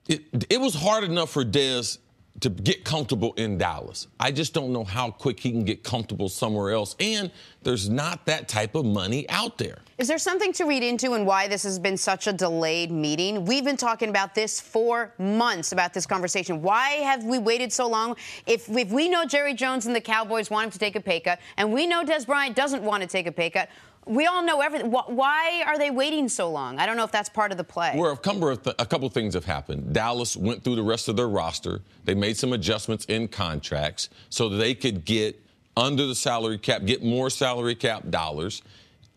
It was hard enough for Dez to get comfortable in Dallas. I just don't know how quick he can get comfortable somewhere else. And there's not that type of money out there. Is there something to read into and why this has been such a delayed meeting? We've been talking about this for months, about this conversation. Why have we waited so long? If we know Jerry Jones and the Cowboys want him to take a pay cut, and we know Dez Bryant doesn't want to take a pay cut, we all know everything. Why are they waiting so long? I don't know if that's part of the play. Well, a couple things have happened. Dallas went through the rest of their roster. They made some adjustments in contracts so that they could get under the salary cap, get more salary cap dollars.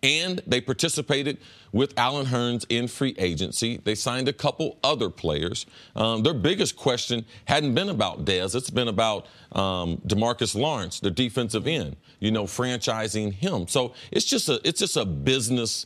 And they participated with Allen Hurns in free agency. They signed a couple other players. Their biggest question hadn't been about Dez. It's been about DeMarcus Lawrence, their defensive end, franchising him. So it's just a business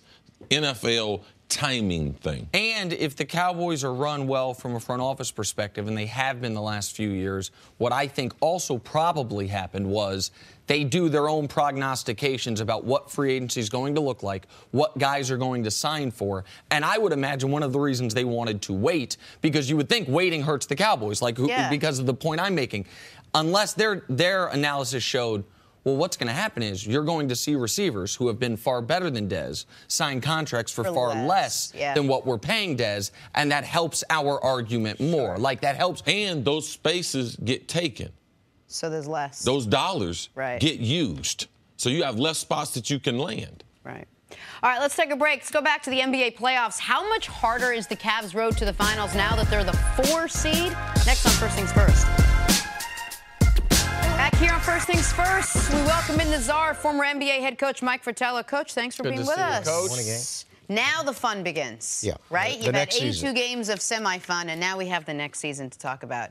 NFL timing thing. And if the Cowboys are run well from a front office perspective, and they have been the last few years, what I think also probably happened was they do their own prognostications about what free agency is going to look like, what guys are going to sign for. And I would imagine one of the reasons they wanted to wait, because you would think waiting hurts the Cowboys, because of the point I'm making. Unless their analysis showed, well, what's going to happen is you're going to see receivers who have been far better than Dez sign contracts for far less than what we're paying Dez, and that helps our argument more. Sure. That helps. And those spaces get taken. So there's less. Those dollars get used. So you have less spots that you can land. Right. All right, let's take a break. Let's go back to the NBA playoffs. How much harder is the Cavs' road to the finals now that they're the 4 seed? Next on First Things First. Back here on First Things First, we welcome in the czar, former NBA head coach Mike Fratello. Coach, thanks for being with us. Coach. Morning, gang. Now the fun begins. Yeah. Right? You've had 82 games of semi-fun, and now we have the next season to talk about.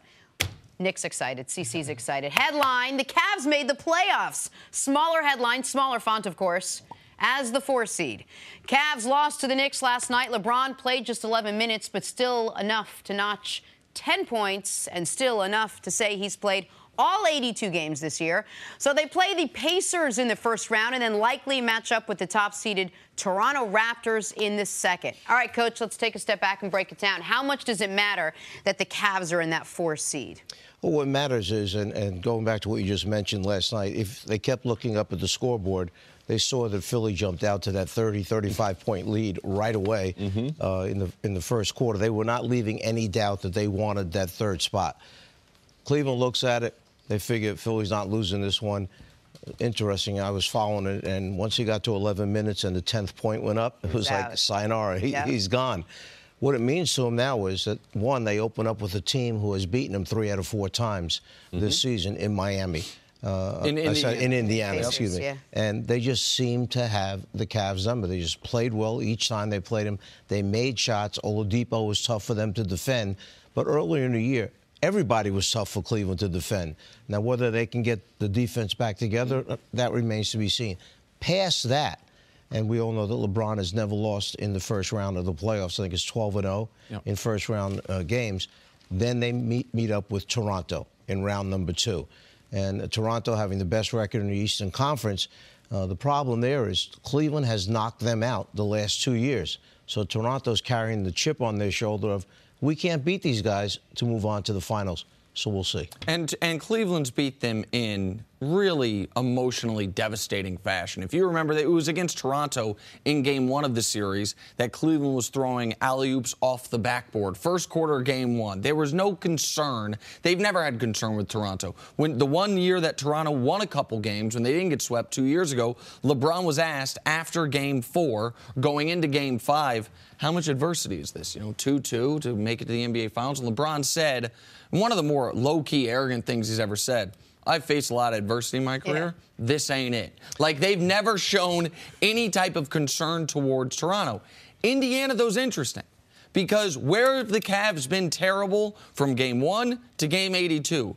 Nick's excited. CC's excited. Headline, the Cavs made the playoffs. Smaller headline, smaller font, of course, as the 4 seed. Cavs lost to the Knicks last night. LeBron played just 11 minutes, but still enough to notch 10 points and still enough to say he's played all 82 games this year. So they play the Pacers in the first round and then likely match up with the top-seeded Toronto Raptors in the second. All right, Coach, let's take a step back and break it down. How much does it matter that the Cavs are in that 4 seed? Well, what matters is, and going back to what you just mentioned last night, if they kept looking up at the scoreboard, they saw that Philly jumped out to that 30, 35-point lead right away in the first quarter. They were not leaving any doubt that they wanted that 3rd spot. Cleveland looks at it. They figure Philly's not losing this one. Interesting, I was following it, and once he got to 11 minutes and the 10th point went up, it was like, sayonara, he's gone. What it means to him now is that, one, they open up with a team who has beaten them 3 out of 4 times this season in Miami. In Indiana, excuse me. Yeah. And they just seem to have the Cavs number. They just played well each time they played him. They made shots. Oladipo was tough for them to defend. But earlier in the year, everybody was tough for Cleveland to defend. Now, whether they can get the defense back together, that remains to be seen. Past that, and we all know that LeBron has never lost in the first round of the playoffs. I think it's 12-0 in first-round games. Then they meet up with Toronto in round number 2. And Toronto having the best record in the Eastern Conference, the problem there is Cleveland has knocked them out the last 2 years. So Toronto's carrying the chip on their shoulder of, we can't beat these guys to move on to the finals. So we'll see. And Cleveland's beat them in really emotionally devastating fashion. If you remember, it was against Toronto in Game 1 of the series that Cleveland was throwing alley-oops off the backboard. First quarter of Game 1. There was no concern. They've never had concern with Toronto. When the one year that Toronto won a couple games, when they didn't get swept 2 years ago, LeBron was asked after Game 4, going into Game 5, how much adversity is this? 2-2 to make it to the NBA Finals. And LeBron said, one of the more low-key, arrogant things he's ever said, I've faced a lot of adversity in my career. Yeah. This ain't it. They've never shown any type of concern towards Toronto. Indiana, though, is interesting because where have the Cavs been terrible from Game 1 to Game 82?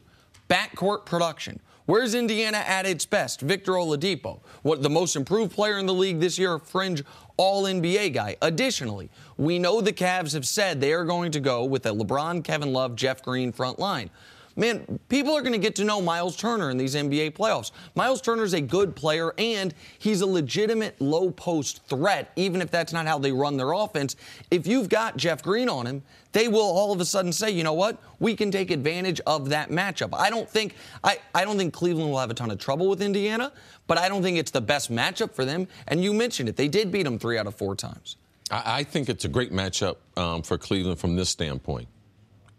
Backcourt production. Where's Indiana at its best? Victor Oladipo, the most improved player in the league this year, a fringe all-NBA guy. Additionally, we know the Cavs have said they are going to go with a LeBron, Kevin Love, Jeff Green front line. Man, people are going to get to know Miles Turner in these NBA playoffs. Miles Turner's a good player, and he's a legitimate low-post threat, even if that's not how they run their offense. If you've got Jeff Green on him, they will all of a sudden say, you know what, we can take advantage of that matchup. I don't think Cleveland will have a ton of trouble with Indiana, but I don't think it's the best matchup for them. And you mentioned it. They did beat them 3 out of 4 times. I think it's a great matchup for Cleveland from this standpoint.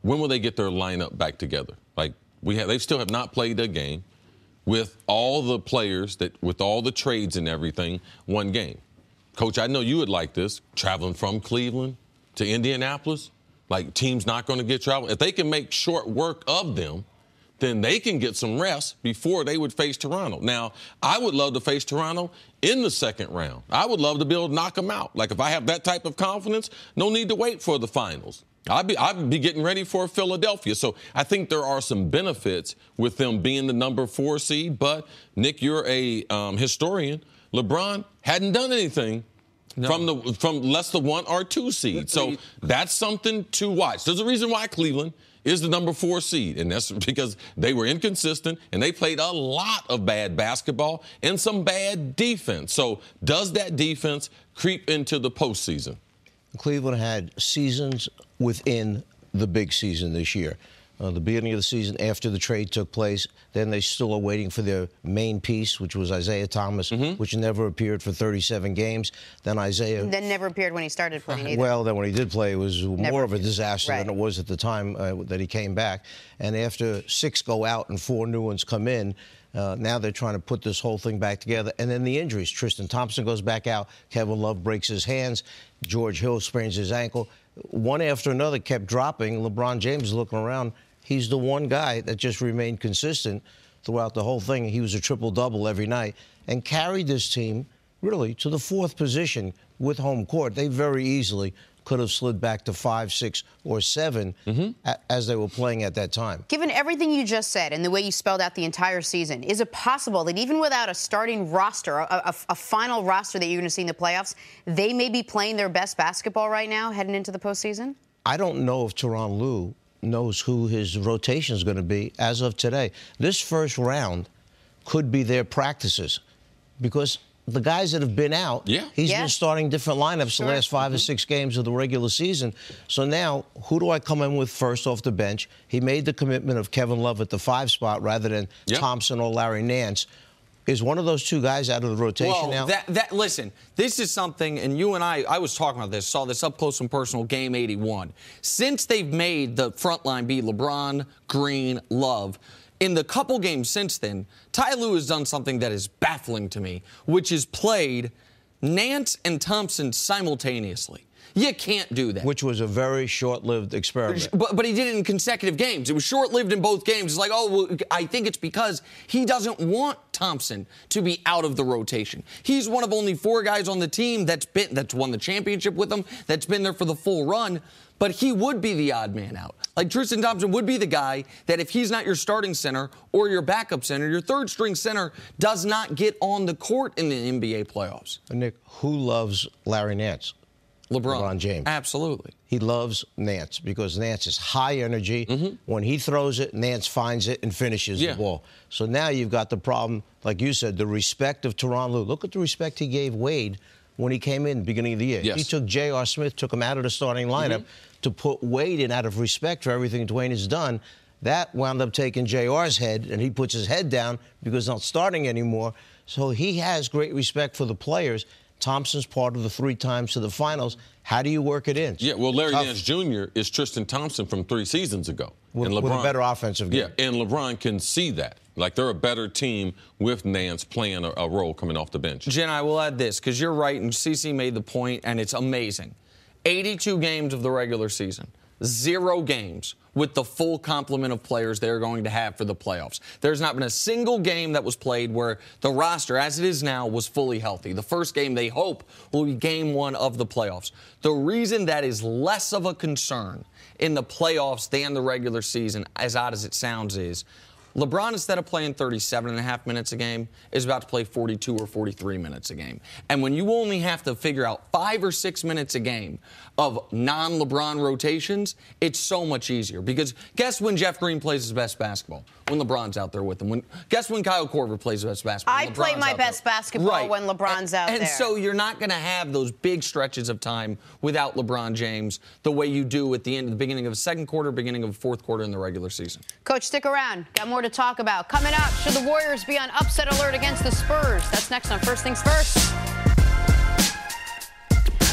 When will they get their lineup back together? Like they still have not played a game with all the players with all the trades and everything, one game. Coach, I know you would like this, traveling from Cleveland to Indianapolis. Like, teams not going to get travel. If they can make short work of them, then they can get some rest before they would face Toronto. Now, I would love to face Toronto in the second round. I would love to be able to knock them out. Like, if I have that type of confidence, no need to wait for the finals. I'd be getting ready for Philadelphia. So I think there are some benefits with them being the number 4 seed. But, Nick, you're a historian. LeBron hadn't done anything from less than 1 or 2 seed. So that's something to watch. There's a reason why Cleveland is the number 4 seed, and that's because they were inconsistent and they played a lot of bad basketball and some bad defense. So does that defense creep into the postseason? Cleveland had seasons within the big season this year. The beginning of the season after the trade took place, then they still are waiting for their main piece, which was Isaiah Thomas, which never appeared for 37 games. Then Then never appeared when he started playing either. Well, then when he did play, it was more of a disaster than it was at the time that he came back. And after 6 go out and 4 new ones come in, now they're trying to put this whole thing back together. And then the injuries. Tristan Thompson goes back out. Kevin Love breaks his hands. George Hill sprains his ankle. One after another kept dropping. LeBron James is looking around. He's the one guy that just remained consistent throughout the whole thing. He was a triple-double every night and carried this team really to the 4th position with home court. They very easily could have slid back to 5, 6, or 7 as they were playing at that time. Given everything you just said and the way you spelled out the entire season, is it possible that even without a starting roster, a final roster that you're going to see in the playoffs, they may be playing their best basketball right now heading into the postseason? I don't know if Tyronn Lue knows who his rotation is going to be as of today. This first round could be their practices because the guys that have been out, he's been starting different lineups the last 5 or 6 games of the regular season. So now, who do I come in with first off the bench? He made the commitment of Kevin Love at the 5 spot rather than Thompson or Larry Nance. Is one of those 2 guys out of the rotation now? Listen, this is something, and you and I was talking about this, saw this up close and personal, Game 81. Since they've made the front line be LeBron, Green, Love, in the couple games since then, Ty Lue has done something that is baffling to me, which is played Nance and Thompson simultaneously. You can't do that. Which was a very short-lived experiment. But he did it in consecutive games. It was short-lived in both games. It's like, I think it's because he doesn't want Thompson to be out of the rotation. He's one of only 4 guys on the team that's won the championship with him, that's been there for the full run. But he would be the odd man out. Like, Tristan Thompson would be the guy that if he's not your starting center or your backup center, your third-string center does not get on the court in the NBA playoffs. Nick, who loves Larry Nance? LeBron James. Absolutely. He loves Nance because Nance is high energy. When he throws it, Nance finds it and finishes the ball. So now you've got the problem, like you said, the respect of Tyronn Lue. Look at the respect he gave Wade when he came in the beginning of the year. He took J.R. Smith, took him out of the starting lineup to put Wade in out of respect for everything Dwayne has done. That wound up taking J.R.'s head, and he puts his head down because he's not starting anymore. So he has great respect for the players. Thompson's part of the 3 times to the finals. How do you work it in? Yeah, well, Larry Nance Jr. is Tristan Thompson from 3 seasons ago. With a better offensive game. Yeah, and LeBron can see that. Like, they're a better team with Nance playing a role coming off the bench. Jen, I will add this, because you're right, and CeCe made the point, and it's amazing. 82 games of the regular season. 0 games with the full complement of players they're going to have for the playoffs. There's not been a single game that was played where the roster, as it is now, was fully healthy. The first game they hope will be game 1 of the playoffs. The reason that is less of a concern in the playoffs than the regular season, as odd as it sounds, is LeBron, instead of playing 37.5 minutes a game, is about to play 42 or 43 minutes a game. And when you only have to figure out 5 or 6 minutes a game of non-LeBron rotations, it's so much easier. Because guess when Jeff Green plays his best basketball? When LeBron's out there with him. Guess when Kyle Korver plays his best basketball? I play my best basketball when LeBron's out there. And so you're not going to have those big stretches of time without LeBron James the way you do at the beginning of the second quarter, beginning of the fourth quarter in the regular season. Coach, stick around. Got more to talk about. Coming up, should the Warriors be on upset alert against the Spurs? That's next on First Things First.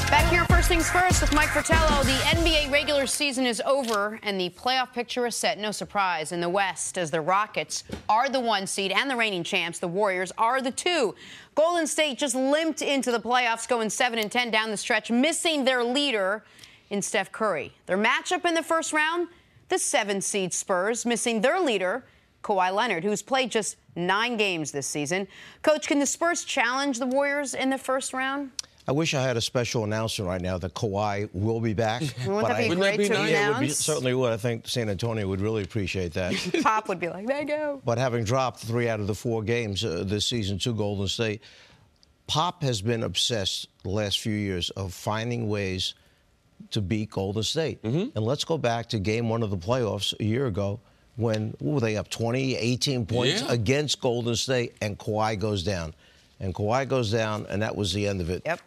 Back here, First Things First with Mike Fratello. The NBA regular season is over, and the playoff picture is set. No surprise in the West, as the Rockets are the 1 seed and the reigning champs. The Warriors are the 2. Golden State just limped into the playoffs, going 7-10 down the stretch, missing their leader in Steph Curry. Their matchup in the first round, the 7-seed Spurs, missing their leader, Kawhi Leonard, who's played just 9 games this season. Coach, can the Spurs challenge the Warriors in the first round? I wish I had a special announcement right now that Kawhi will be back. Wouldn't that be great to announce? Certainly would. I think San Antonio would really appreciate that. Pop would be like, there you go. But having dropped 3 out of the 4 games this season to Golden State, Pop has been obsessed the last few years of finding ways to beat Golden State. And let's go back to game 1 of the playoffs a year ago when, what were they up 20, 18 points against Golden State, and Kawhi goes down. And Kawhi goes down, and that was the end of it. Yep.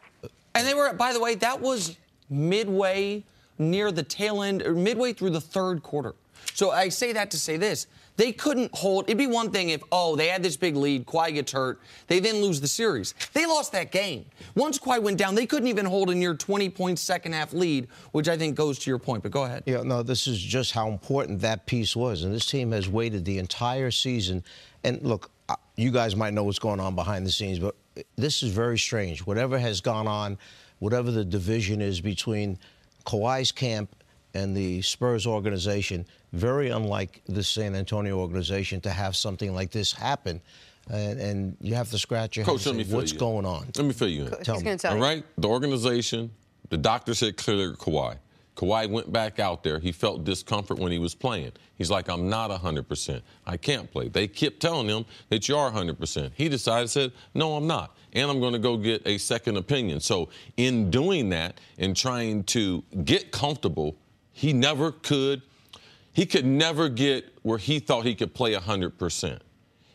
And they were, by the way, that was midway near the tail end, or midway through the third quarter. So I say that to say this. They couldn't hold. It'd be one thing if, they had this big lead, Kawhi gets hurt, they then lose the series. They lost that game. Once Kawhi went down, they couldn't even hold a near 20-point second-half lead, which I think goes to your point. But go ahead. Yeah, no, this is just how important that piece was. And this team has waited the entire season. And look, you guys might know what's going on behind the scenes, but this is very strange. Whatever has gone on, whatever the division is between Kawhi's camp and the Spurs organization, very unlike the San Antonio organization to have something like this happen. And you have to scratch your head and say, what's going on? Let me fill you in. Tell me. All right? The organization, the doctor said clearly Kawhi. Kawhi went back out there. He felt discomfort when he was playing. He's like, I'm not 100%. I can't play. They kept telling him that you are 100%. He decided, said, no, I'm not. And I'm going to go get a second opinion. So in doing that and trying to get comfortable, he could never get where he thought he could play 100%.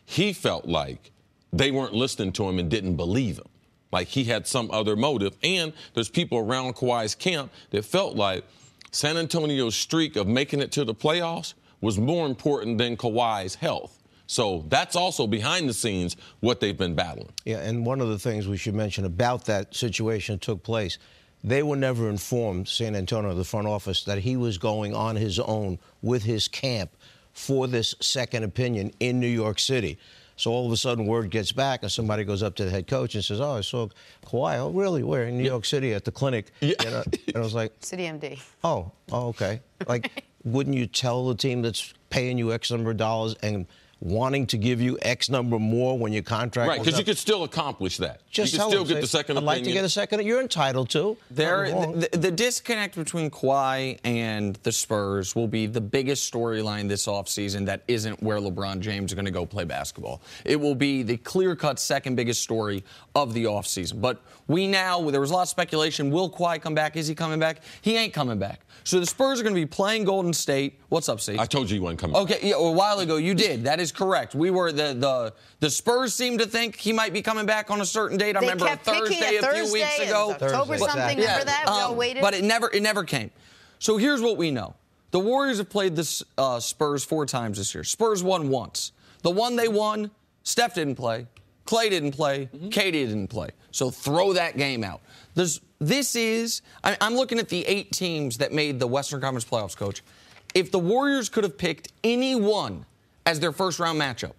He felt like they weren't listening to him and didn't believe him. Like he had some other motive. And there's people around Kawhi's camp that felt like San Antonio's streak of making it to the playoffs was more important than Kawhi's health. So that's also behind the scenes what they've been battling. Yeah, and one of the things we should mention about that situation that took place, they were never informed, San Antonio, the front office, that he was going on his own with his camp for this second opinion in New York City. So all of a sudden, word gets back, and somebody goes up to the head coach and says, I saw Kawhi. Oh, really? Where? In New York City at the clinic. Yeah. And I was like, City MD. Oh, okay. Like, wouldn't you tell the team that's paying you X number of dollars and wanting to give you X number more when your contract right, because you could still accomplish that. Just you could still get the second opinion. I'd like to get a second. You're entitled to. The disconnect between Kawhi and the Spurs will be the biggest storyline this offseason that isn't where LeBron James is going to go play basketball. It will be the clear-cut second biggest story of the offseason. But there was a lot of speculation. Will Kawhi come back? Is he coming back? He ain't coming back. So the Spurs are going to be playing Golden State. What's up, Steve? I told you he wasn't coming back. Okay, yeah, a while ago you did. That is correct. We were the Spurs seemed to think he might be coming back on a certain date. I remember a Thursday a few weeks ago. October something. Remember that? We all waited. But it never came. So here's what we know. The Warriors have played the Spurs 4 times this year. Spurs won once. The one they won, Steph didn't play, Clay didn't play, KD didn't play. So throw that game out. I'm looking at the 8 teams that made the Western Conference playoffs, Coach. If the Warriors could have picked any one as their first-round matchup,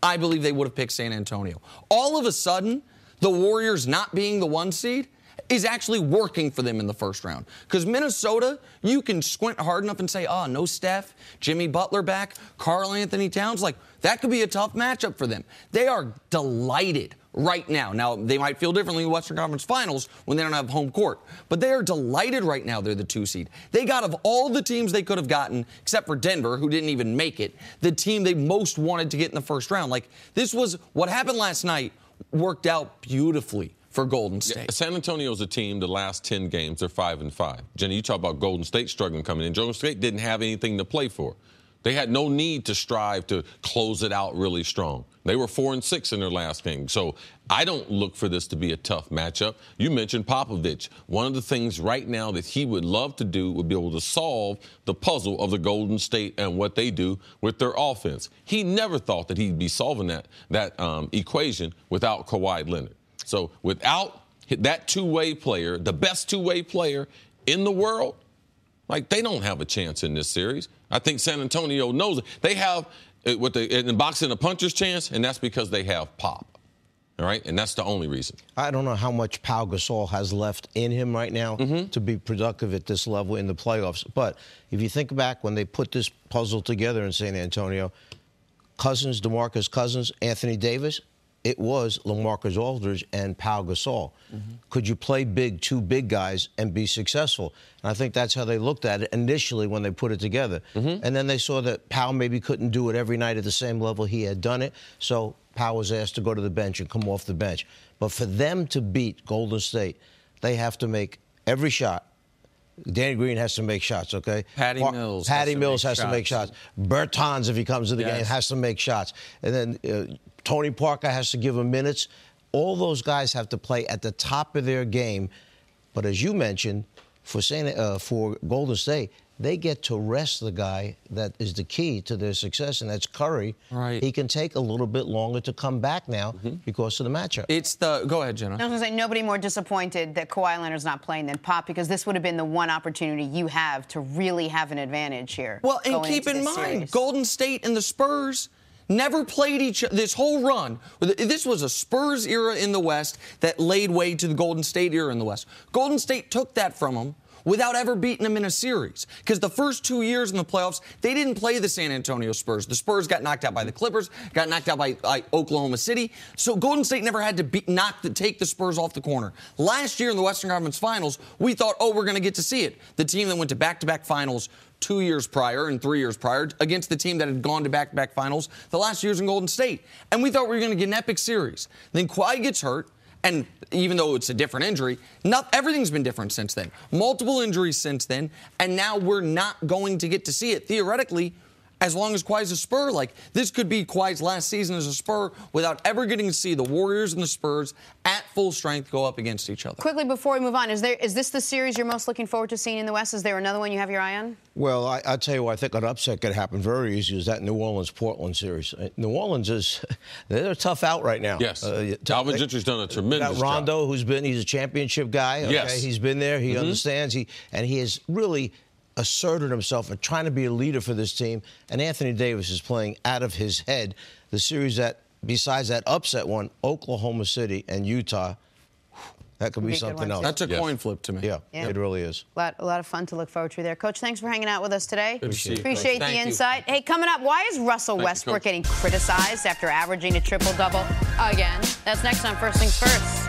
I believe they would have picked San Antonio. All of a sudden, the Warriors not being the 1 seed, is actually working for them in the first round. Because Minnesota, you can squint hard enough and say, oh, no Steph, Jimmy Butler back, Karl Anthony Towns. Like, that could be a tough matchup for them. They are delighted right now. Now, they might feel differently in the Western Conference Finals when they don't have home court. But they are delighted right now they're the 2 seed. They got, of all the teams they could have gotten, except for Denver, who didn't even make it, the team they most wanted to get in the first round. Like, this was what happened last night worked out beautifully for Golden State. Yeah, San Antonio's a team, the last 10 games, they're 5-5. Jenny, you talk about Golden State struggling coming in. Golden State didn't have anything to play for. They had no need to strive to close it out really strong. They were 4-6 in their last game. So I don't look for this to be a tough matchup. You mentioned Popovich. One of the things right now that he would love to do would be able to solve the puzzle of the Golden State and what they do with their offense. He never thought that he'd be solving that equation without Kawhi Leonard. So without that two-way player, the best two-way player in the world, like, they don't have a chance in this series. I think San Antonio knows it. They have, in boxing, a puncher's chance, and that's because they have Pop. All right? And that's the only reason. I don't know how much Pau Gasol has left in him right now to be productive at this level in the playoffs. But if you think back when they put this puzzle together in San Antonio, Cousins, DeMarcus Cousins, Anthony Davis, it was LaMarcus Aldridge and Pau Gasol. Could you play big, 2 big guys, and be successful? And I think that's how they looked at it initially when they put it together. And then they saw that Pau maybe couldn't do it every night at the same level he had done it. So Pau was asked to go to the bench and come off the bench. But for them to beat Golden State, they have to make every shot. Danny Green has to make shots, okay? Patty Mills has to make shots. Bertans, if he comes to the game, has to make shots. And then Tony Parker has to give him minutes. All those guys have to play at the top of their game. But as you mentioned, for Golden State, they get to rest the guy that is the key to their success, and that's Curry. Right. He can take a little bit longer to come back now because of the matchup. Go ahead, Jenna. I was going to say, nobody more disappointed that Kawhi Leonard's not playing than Pop, because this would have been the one opportunity you have to really have an advantage here. Well, and keep in mind, series. Golden State and the Spurs never played each other this whole run. This was a Spurs era in the West that laid way to the Golden State era in the West. Golden State took that from them without ever beating them in a series. Because the first 2 years in the playoffs, they didn't play the San Antonio Spurs. The Spurs got knocked out by the Clippers, got knocked out by Oklahoma City. So Golden State never had to take the Spurs off the corner. Last year in the Western Conference Finals, we thought, we're going to get to see it. The team that went to back-to-back finals 2 years prior and 3 years prior against the team that had gone to back-to-back finals the last years in Golden State. And we thought we were going to get an epic series. Then Kawhi gets hurt. And even though it's a different injury, everything's been different since then. Multiple injuries since then, and now we're not going to get to see it, theoretically, as long as Kawhi's a Spur. Like, this could be Kawhi's last season as a Spur without ever getting to see the Warriors and the Spurs at full strength go up against each other. Quickly, before we move on, is this the series you're most looking forward to seeing in the West? Is there another one you have your eye on? Well, I'll tell you what, I think an upset could happen very easy is that New Orleans-Portland series. New Orleans they're a tough out right now. Yes. Alvin Gentry's done a tremendous job. Rondo, he's a championship guy. Okay? Yes. He's been there. He understands. He has really asserted himself and trying to be a leader for this team. And Anthony Davis is playing out of his head. The series that, besides that upset one, Oklahoma City and Utah, that could be something else. That's a coin flip to me. Yeah, it really is. A lot of fun to look forward to there. Coach, thanks for hanging out with us today. Appreciate the Thank insight. Hey, coming up, why is Russell Westbrook getting criticized after averaging a triple-double again? That's next on First Things First.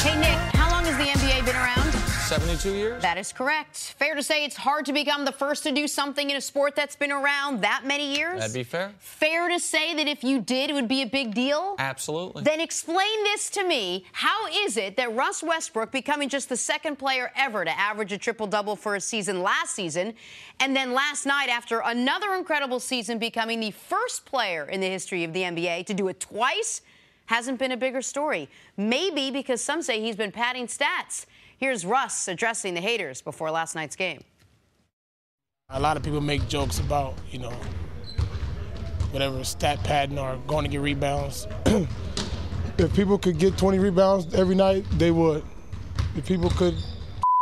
Hey, Nick, how long has the NBA been around? 72 years? That is correct. Fair to say it's hard to become the first to do something in a sport that's been around that many years? That'd be fair. Fair to say that if you did, it would be a big deal? Absolutely. Then explain this to me. How is it that Russ Westbrook, becoming just the second player ever to average a triple-double for a season last season, and then last night, after another incredible season, becoming the first player in the history of the NBA to do it twice, hasn't been a bigger story? Maybe because some say he's been padding stats. Here's Russ addressing the haters before last night's game. A lot of people make jokes about, whatever stat padding or going to get rebounds. If people could get 20 rebounds every night, they would. If people could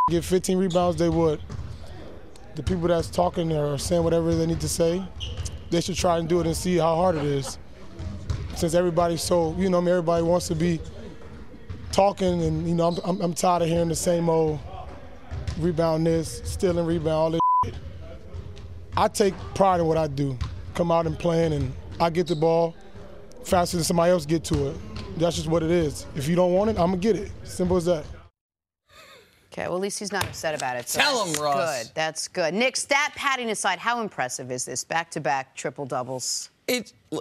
get 15 rebounds, they would. The people that's talking or saying whatever they need to say, they should try and do it and see how hard it is. Since everybody's so, everybody wants to be talking, and you know, I'm tired of hearing the same old rebound this, stealing rebound, all this shit. I take pride in what I do. Come out and playing, and I get the ball faster than somebody else get to it. That's just what it is. If you don't want it, I'm gonna get it. Simple as that. Okay, well, at least he's not upset about it. So Tell him, Russ. Good. That's good. Nick, stat padding aside, how impressive is this? Back-to-back triple doubles.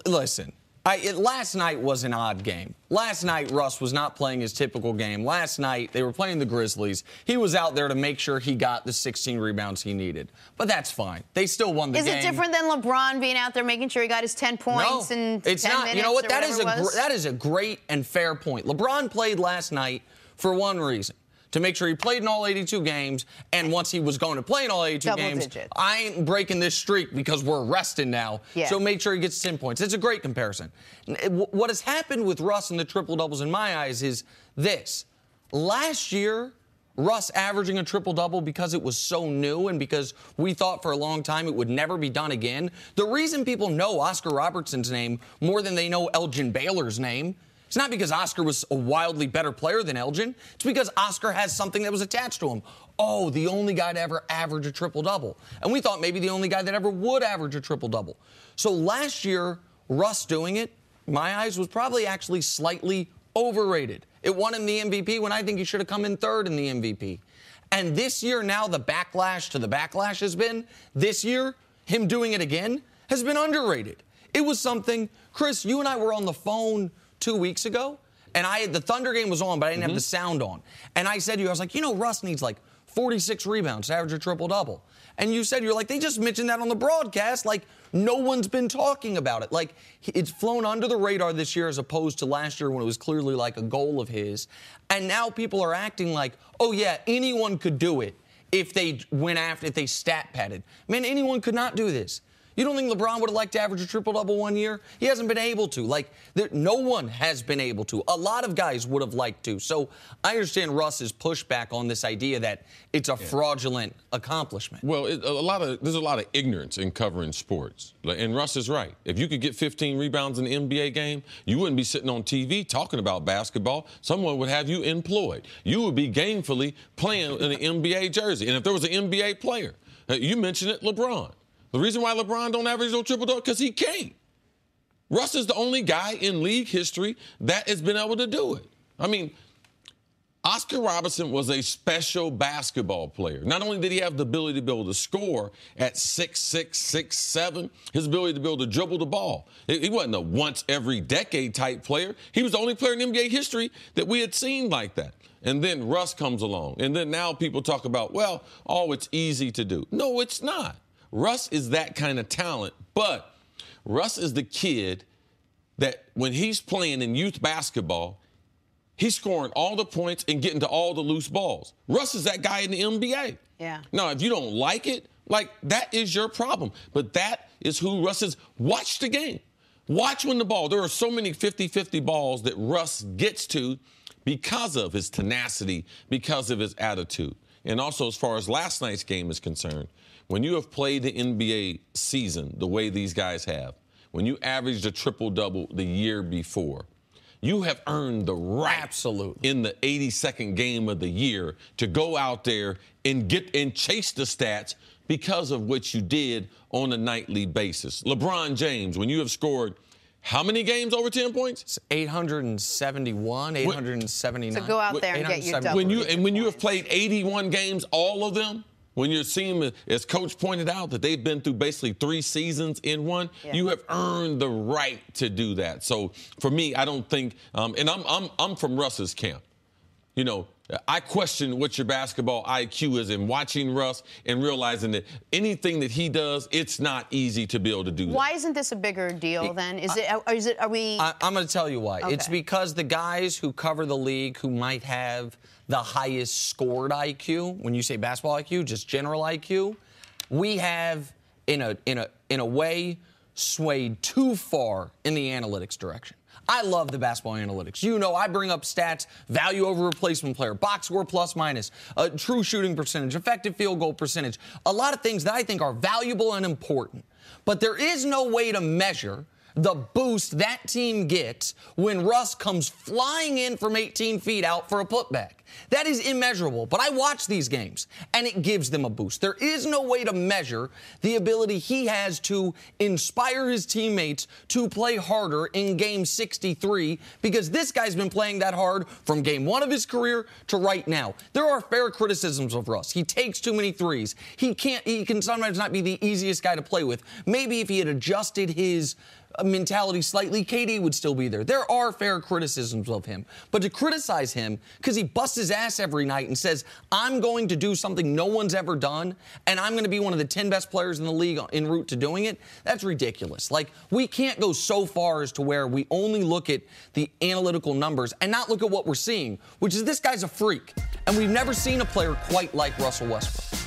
Listen. Last night was an odd game. Last night, Russ was not playing his typical game. Last night, they were playing the Grizzlies. He was out there to make sure he got the 16 rebounds he needed. But that's fine. They still won the game. Is it different than LeBron being out there making sure he got his 10 points in 10 it's not. minutes? You know what? Or That is a great and fair point. LeBron played last night for one reason. To make sure he played in all 82 games, and once he was going to play in all 82 games, I ain't breaking this streak because we're resting now. Yeah. So make sure he gets 10 points. It's a great comparison. What has happened with Russ and the triple-doubles in my eyes is this. Last year, Russ averaging a triple-double because it was so new and because we thought for a long time it would never be done again. The reason people know Oscar Robertson's name more than they know Elgin Baylor's name, it's not because Oscar was a wildly better player than Elgin. It's because Oscar has something that was attached to him. Oh, the only guy to ever average a triple-double. And we thought maybe the only guy that ever would average a triple-double. So last year, Russ doing it, in my eyes, was probably actually slightly overrated. It won him the MVP when I think he should have come in third in the MVP. And this year, now the backlash to the backlash has been, this year, him doing it again has been underrated. It was something, Chris, you and I were on the phone 2 weeks ago, and the Thunder game was on, but I didn't have the sound on. And I said to you, I was like, you know, Russ needs like 46 rebounds to average a triple-double. And you said, you're like, they just mentioned that on the broadcast. Like, no one's been talking about it. Like, it's flown under the radar this year as opposed to last year when it was clearly like a goal of his. And now people are acting like, oh, yeah, anyone could do it if they if they stat padded. Man, anyone could not do this. You don't think LeBron would have liked to average a triple-double one year? He hasn't been able to. Like, no one has been able to. A lot of guys would have liked to. So I understand Russ's pushback on this idea that it's a fraudulent accomplishment. Well, there's a lot of ignorance in covering sports. And Russ is right. If you could get 15 rebounds in the NBA game, you wouldn't be sitting on TV talking about basketball. Someone would have you employed. You would be gainfully playing in an NBA jersey. And if there was an NBA player, you mentioned it, LeBron. The reason why LeBron don't average no triple-double, because he can't. Russ is the only guy in league history that has been able to do it. I mean, Oscar Robertson was a special basketball player. Not only did he have the ability to be able to score at 6'6", 6'7", his ability to be able to dribble the ball. He wasn't a once-every-decade type player. He was the only player in NBA history that we had seen like that. And then Russ comes along. And then now people talk about, well, oh, it's easy to do. No, it's not. Russ is that kind of talent, but Russ is the kid that when he's playing in youth basketball, he's scoring all the points and getting to all the loose balls. Russ is that guy in the NBA. Yeah. Now, if you don't like it, like, that is your problem. But that is who Russ is. Watch the game. Watch when the ball. There are so many 50-50 balls that Russ gets to because of his tenacity, because of his attitude. And also, as far as last night's game is concerned, when you have played the NBA season the way these guys have, when you averaged a triple-double the year before, you have earned the right in the 82nd game of the year to go out there and chase the stats because of what you did on a nightly basis. LeBron James, when you have scored how many games over 10 points? It's 871, 879. So go out there and get your double. When you have played 81 games, all of them, when your team, as Coach pointed out, that they've been through basically 3 seasons in one, you have earned the right to do that. So for me, I don't think, and I'm from Russ's camp. You know, I question what your basketball IQ is in watching Russ and realizing that anything that he does, it's not easy to be able to do that. Why isn't this a bigger deal then? Are we? I'm going to tell you why. Okay. It's because the guys who cover the league who might have the highest scored IQ, when you say basketball IQ, just general IQ, we have in a way swayed too far in the analytics direction. I love the basketball analytics. You know, I bring up stats, value over replacement player, box score plus minus, true shooting percentage, effective field goal percentage, a lot of things that I think are valuable and important. But there is no way to measure the boost that team gets when Russ comes flying in from 18 feet out for a putback. That is immeasurable, but I watch these games, and it gives them a boost. There is no way to measure the ability he has to inspire his teammates to play harder in Game 63, because this guy's been playing that hard from Game 1 of his career to right now. There are fair criticisms of Russ. He takes too many threes. He can sometimes not be the easiest guy to play with. Maybe if he had adjusted his mentality slightly, KD would still be there. There are fair criticisms of him. But to criticize him because he busts his ass every night and says, I'm going to do something no one's ever done, and I'm going to be one of the 10 best players in the league en route to doing it, that's ridiculous. Like, we can't go so far as to where we only look at the analytical numbers and not look at what we're seeing, which is this guy's a freak. And we've never seen a player quite like Russell Westbrook.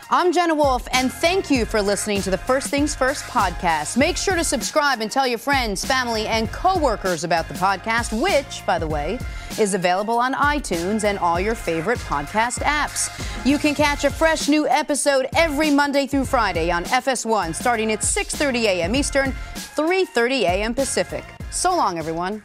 I'm Jenna Wolf, and thank you for listening to the First Things First podcast. Make sure to subscribe and tell your friends, family, and coworkers about the podcast, which, by the way, is available on iTunes and all your favorite podcast apps. You can catch a fresh new episode every Monday through Friday on FS1, starting at 6:30 a.m. Eastern, 3:30 a.m. Pacific. So long, everyone.